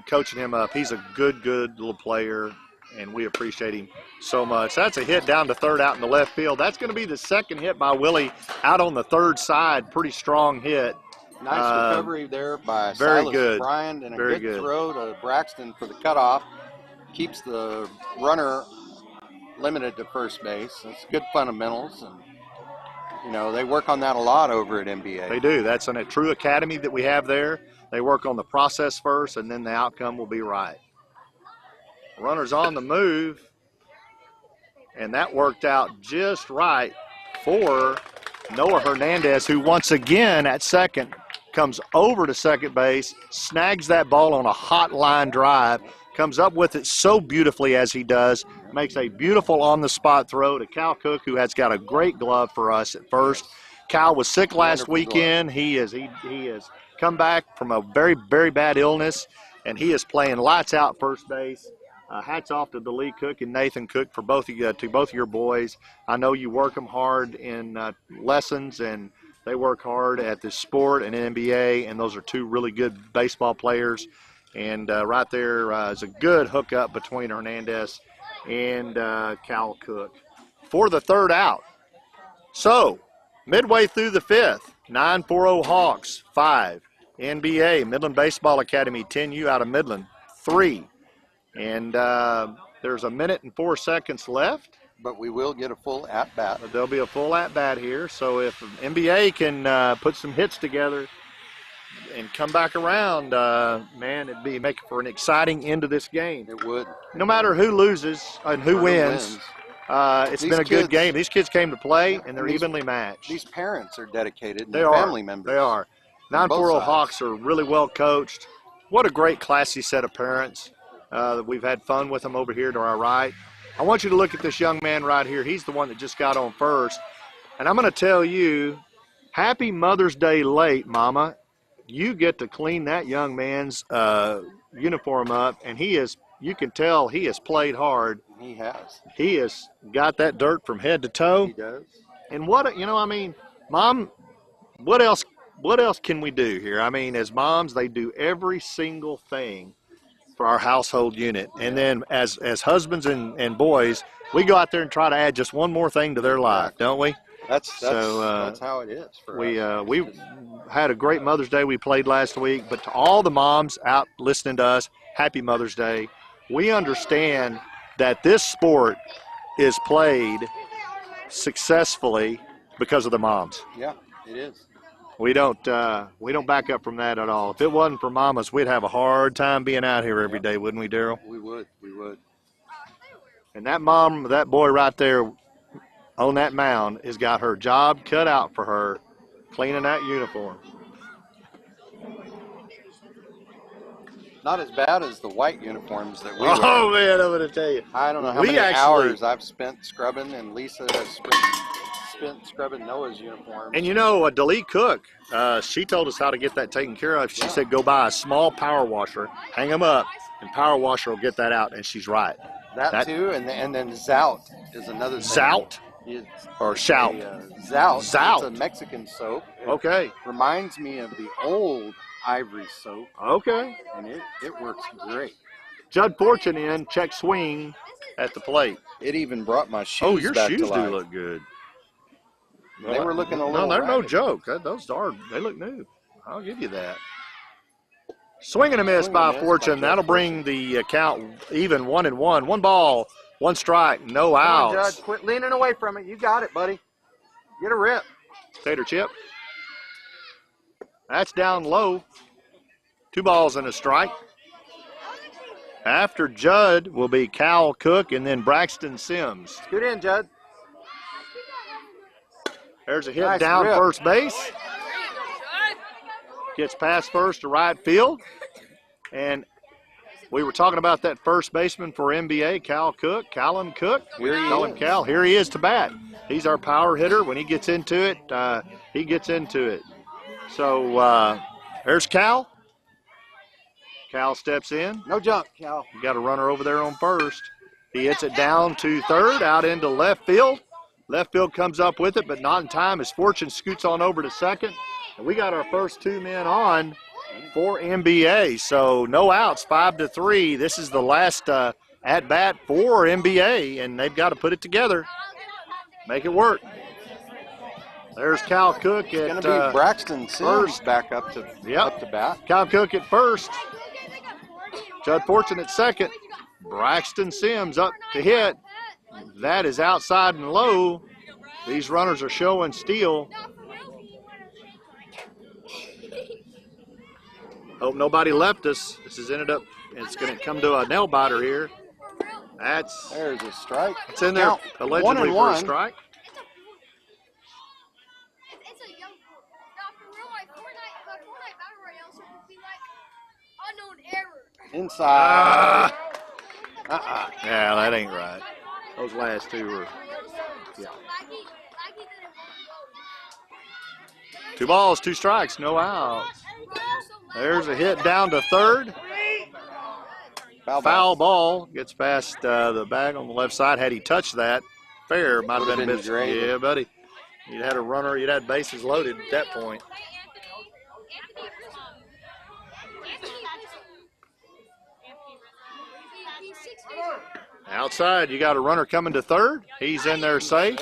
coaching him up. He's a good little player, and we appreciate him so much. That's a hit down to third out in the left field. That's going to be the second hit by Willie out on the third side. Pretty strong hit. Nice recovery there by very Silas good. Bryant, and a Very good good. throw to Braxton for the cutoff. Keeps the runner limited to first base. That's good fundamentals, and you know they work on that a lot over at NBA. They do. That's a true academy that we have there. They work on the process first, and then the outcome will be right. Runner's on the move, and that worked out just right for Noah Hernandez, who once again at second comes over to second base, snags that ball on a hot line drive, comes up with it so beautifully as he does, makes a beautiful on-the-spot throw to Cal Cook, who has got a great glove for us at first. Cal was sick last weekend. He has come back from a very, very bad illness, and he is playing lights out first base. Hats off to DeLee Cook and Nathan Cook for both of your boys. I know you work them hard in lessons, and they work hard at the sport and NBA, and those are two really good baseball players. And right there is a good hookup between Hernandez and Cal Cook for the third out. So, midway through the fifth, 9-4-0 Hawks, 5. NBA, Midland Baseball Academy, 10U out of Midland, 3. And there's 1 minute and 4 seconds left. But we will get a full at-bat. There'll be a full at-bat here. So if NBA can put some hits together and come back around, man, it'd be making for an exciting end of this game. It would. No matter who loses and who wins, it's These been a good kids- game. These kids came to play, and they're these- evenly matched. These parents are dedicated, and They their are. family members. They are. On both 9-4-0 sides. Hawks are really well coached. What a great, classy set of parents. We've had fun with them over here to our right. I want you to look at this young man right here. He's the one that just got on first. And I'm going to tell you, happy Mother's Day late, Mama. You get to clean that young man's uniform up, and you can tell he has played hard. He has. He has got that dirt from head to toe. He does. And Mom, what else can we do here? I mean, as moms, they do every single thing for our household unit. And then as husbands and boys, we go out there and try to add just one more thing to their life, don't we? That's So, how it is for We us. we had a great Mother's Day we played last week, but to all the moms out listening to us, happy Mother's Day. We understand that this sport is played successfully because of the moms. Yeah, it is. We don't back up from that at all. If it wasn't for mamas, we'd have a hard time being out here every day, wouldn't we, Daryl? We would. And that mom, that boy right there on that mound has got her job cut out for her cleaning that uniform. Not as bad as the white uniforms that we Oh, wear. man, I'm going to tell you. I don't know how we many actually- hours I've spent scrubbing, and Lisa has spent scrubbing Noah's uniform. And DeLee Cook, she told us how to get that taken care of. She said go buy a small power washer, hang them up, and power washer will get that out, and she's right. that too, and then Zout is another thing. Zout? It's Or Shout? Zout. Zout. It's a Mexican soap. It Okay. reminds me of the old Ivory soap, Okay. and it works great. Judd Fortune in, check swing at the plate. It even brought my shoes Oh, your back shoes to life. do look good. They were looking a No, little. they're no ratty. joke. They look new. I'll give you that. Swing and a miss Swing by and a miss by Fortune. Judd That'll bring the count even 1-1. 1 ball, 1 strike, no Come on, outs. Judge. Quit leaning away from it. You got it, buddy. Get a rip. Tater chip. That's down low. 2 balls and a strike. After Judd will be Cal Cook and then Braxton Sims. Scoot in, Judd. There's a hit Nice down rip. first base. Gets past first to right field. And we were talking about that first baseman for NBA, Cal Cook, Callum Cook. Here he Call him is. Cal. Here he is to bat. He's our power hitter. When he gets into it, he gets into it. So there's Cal. Cal steps in. No jump, Cal. You got a runner over there on first. He hits it down to third, out into left field. Left field comes up with it, but not in time as Fortune scoots on over to second. And we got our first 2 men on for NBA. So no outs, 5-3. This is the last at bat for NBA, and they've got to put it together, make it work. There's Cal Cook It's at going to be Braxton Sims first. back up to bat. Cal Cook at first. Judd Fortune at second. Braxton Sims up to hit. That is outside and low. These runners are showing steal. Hope nobody left us. This has ended up, it's going to come to a nail biter here. There's a strike. It's in there Count. allegedly for a 1-1. strike. It's a young now for real like Fortnite Battle Royale so it would be like unknown error. Inside. Yeah, that ain't right. Those last 2 were Yeah. 2 balls, 2 strikes, no outs. There's a hit down to third. Foul ball gets past the bag on the left side. Had he touched that, fair, might have been a bit. great. Yeah, buddy. You'd had a runner, you'd had bases loaded at that point. Outside, you got a runner coming to third. He's in there safe.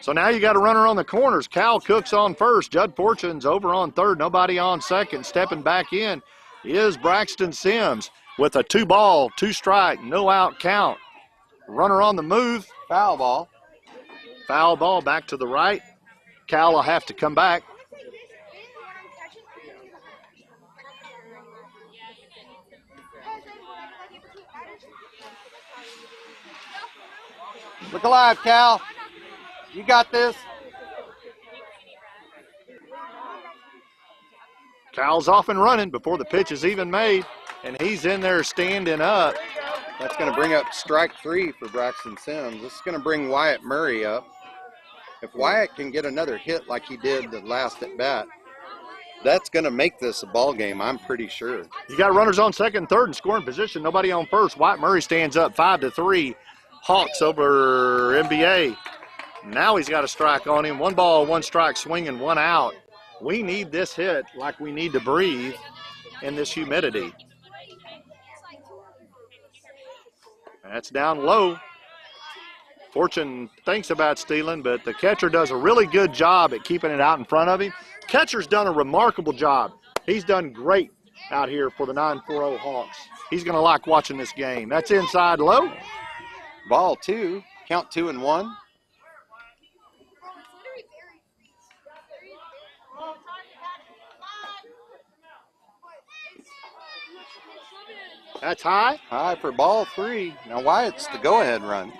So now you got a runner on the corners. Cal Cook's on first. Judd Fortune's over on third. Nobody on second. Stepping back in is Braxton Sims with a 2 ball, 2 strike, no out count. Runner on the move. Foul ball. Foul ball back to the right. Cal will have to come back. Look alive, Cal. You got this. Cal's off and running before the pitch is even made, and he's in there standing up. That's going to bring up strike 3 for Braxton Sims. This is going to bring Wyatt Murray up. If Wyatt can get another hit like he did the last at bat, that's going to make this a ball game, I'm pretty sure. You got runners on second, third, and scoring position. Nobody on first. Wyatt Murray stands up 5-3. Hawks over NBA. Now he's got a strike on him. 1 ball, 1 strike, swinging, 1 out. We need this hit like we need to breathe in this humidity. That's down low. Fortune thinks about stealing, but the catcher does a really good job at keeping it out in front of him. Catcher's done a remarkable job. He's done great out here for the 940 Hawks. He's going to like watching this game. That's inside low. Ball 2, count 2-1. That's high. High for ball 3. Now Wyatt's the go-ahead run.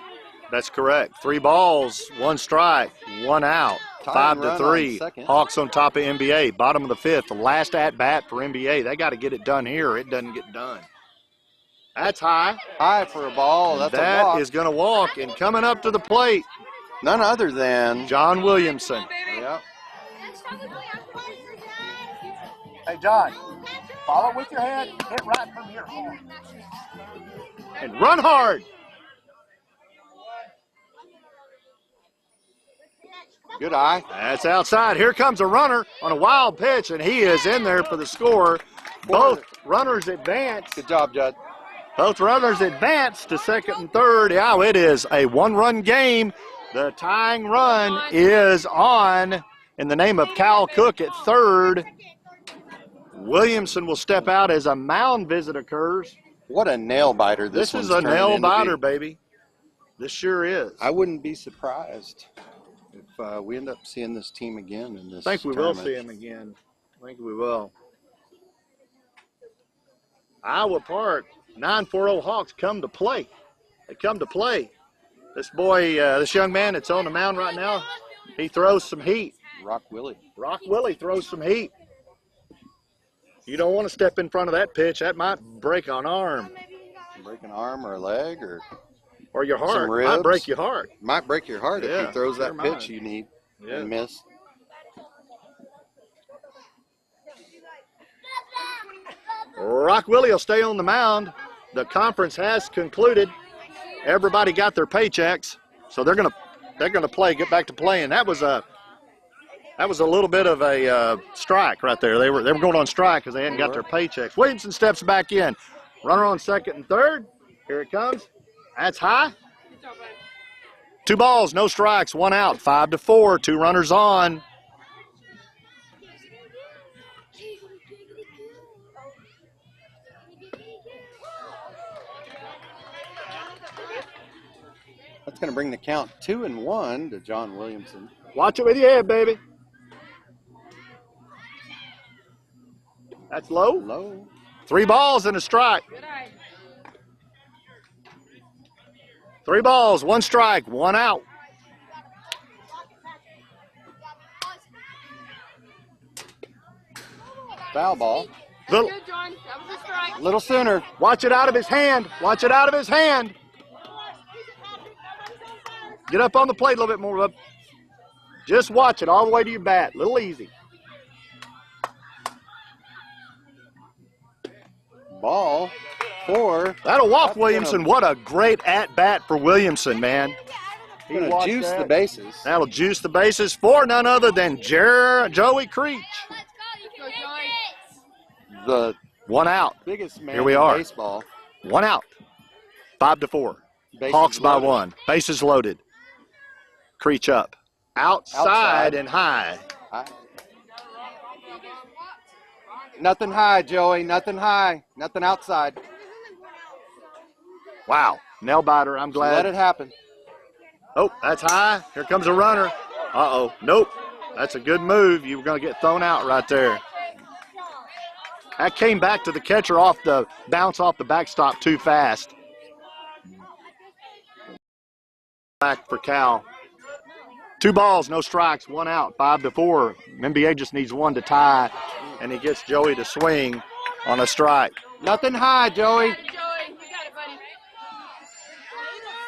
That's correct. 3 balls, 1 strike, 1 out. Tying run on 5-3. second. Hawks on top of NBA. Bottom of the 5th. The last at bat for NBA. They got to get it done here. It doesn't get done. That's high. High for a ball. That's a That walk. is going to walk, and coming up to the plate, None other than. John Williamson. Yep. Hey, John, follow with your head. Hit right from here. And run hard. Good eye. That's outside. Here comes a runner on a wild pitch, and he is in there for the score. Both runners advance. Good job, Judd. Both runners advance to second and third. Yeah, it is a 1-run game. The tying run is on in the name of Cal Cook at third. Williamson will step out as a mound visit occurs. What a nail biter This one's is a turning nail into biter, be. baby. This sure is. I wouldn't be surprised if we end up seeing this team again in this I think we will tournament. see him again. I think we will. Iowa Park, 940 Hawks come to play. They come to play. This boy, this young man that's on the mound right now, he throws some heat. Rock Willie. Rock Willie throws some heat. You don't want to step in front of that pitch. That might break an arm Break an arm or a leg or your heart. Some Might ribs. break your heart. might break your heart Yeah, if he throws that sure pitch might. you need Yeah. and miss. Rock Willie will stay on the mound. The conference has concluded. Everybody got their paychecks, so they're gonna play. Get back to playing. That was a little bit of a strike right there. They were going on strike because they hadn't got their paychecks. Williamson steps back in. Runner on second and third. Here it comes. That's high. 2 balls, no strikes, 1 out. 5-4. 2 runners on. That's going to bring the count 2-1 to John Williamson. Watch it with your head, baby. That's low. Low. 3 balls and a strike. 3 balls, 1 strike, 1 out. Foul ball. Little, Good, John. That was a strike. Little sooner. watch it out of his hand. Watch it out of his hand. Get up on the plate a little bit more, bub. Just watch it all the way to your bat. Little easy. Ball. 4. That'll walk That's Williamson. What a great at-bat for Williamson, man. He Going to watched juice that. the bases. That'll juice the bases for none other than Joey Creech. Go, John. The 1 out. biggest man Here we in are. baseball. 1 out. 5-4. Bases Hawks by loaded. 1. Bases loaded. Creech up. Outside and high. High. Nothing high, Joey. Nothing high. Nothing outside. Wow. Nail biter. I'm Let glad. it happen. Oh, that's high. Here comes a runner. Uh-oh. Nope. That's a good move. You were going to get thrown out right there. That came back to the catcher off the bounce off the backstop too fast. Back for Cal. 2 balls, no strikes, 1 out, 5-4. NBA just needs 1 to tie, and he gets Joey to swing on a strike. Nothing high, Joey. Joey, you got it, buddy.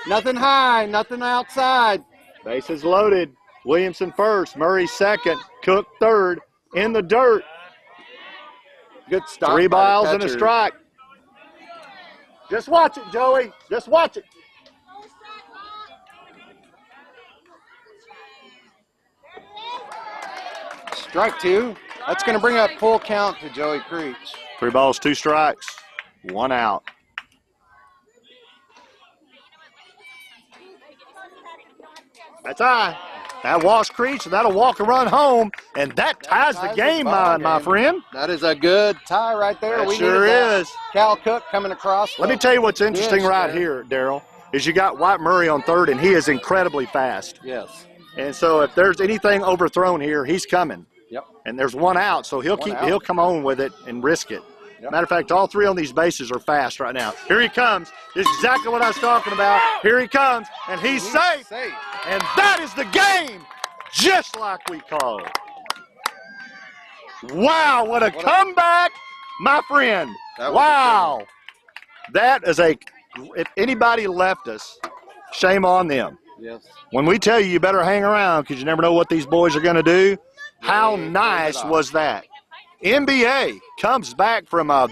Nothing high. Nothing outside. Bases loaded. Williamson first, Murray second, Cook third, in the dirt. Good stop. 3 by the balls and a catcher. strike. Just watch it, Joey. Just watch it. Strike 2. That's going to bring up full count to Joey Creech. 3 balls, 2 strikes, 1 out. That's high. That walks Creech, and that'll walk a run home, and that ties the ties the game, ball my game. friend. That is a good tie right there. That We sure needed that. is. Cal Cook coming across. Let me tell you what's interesting Yes, right sir. here, Daryl, is you got White Murray on third, and he is incredibly fast. Yes. And so if there's anything overthrown here, he's coming. Yep. And there's 1 out, so One out. he'll come on with it and risk it. Yep. Matter of fact, all 3 on these bases are fast right now. Here he comes. This is exactly what I was talking about. Here he comes, and he's safe. Safe. And that is the game, just like we called. Wow, what a comeback, my friend. That was a Wow. That is if anybody left us, shame on them. Yes. When we tell you you better hang around because you never know what these boys are going to do, how Yeah, nice close it was that? NBA comes back from a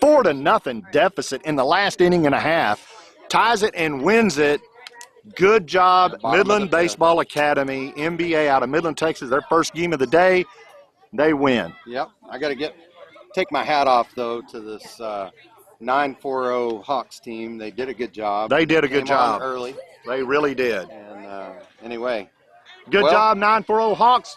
4-0 deficit in the last inning and a half, ties it and wins it. Good job, The bottom of Midland the fifth. Baseball Academy, NBA out of Midland, Texas. Their first game of the day, they win. Yep. I got to take my hat off, though, to this 940 Hawks team. They did a good job. They did a good Came on job. early. They really did. And anyway, Good Well- job, 940 Hawks.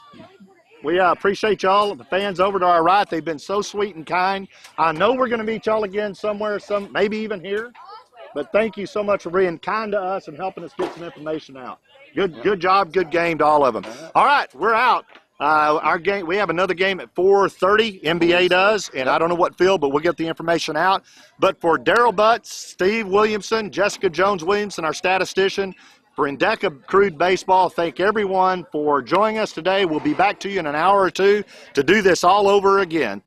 We appreciate y'all, the fans over to our right. They've been so sweet and kind. I know we're going to meet y'all again somewhere, maybe even here. But thank you so much for being kind to us and helping us get some information out. Good job, good game to all of them. All right, we're out. Our game, we have another game at 4:30. NBA does, and I don't know what field, but we'll get the information out. But for Daryl Butts, Steve Williamson, Jessica Jones-Williamson, our statistician, for Endeca Crude Baseball, thank everyone for joining us today. We'll be back to you in an hour or two to do this all over again.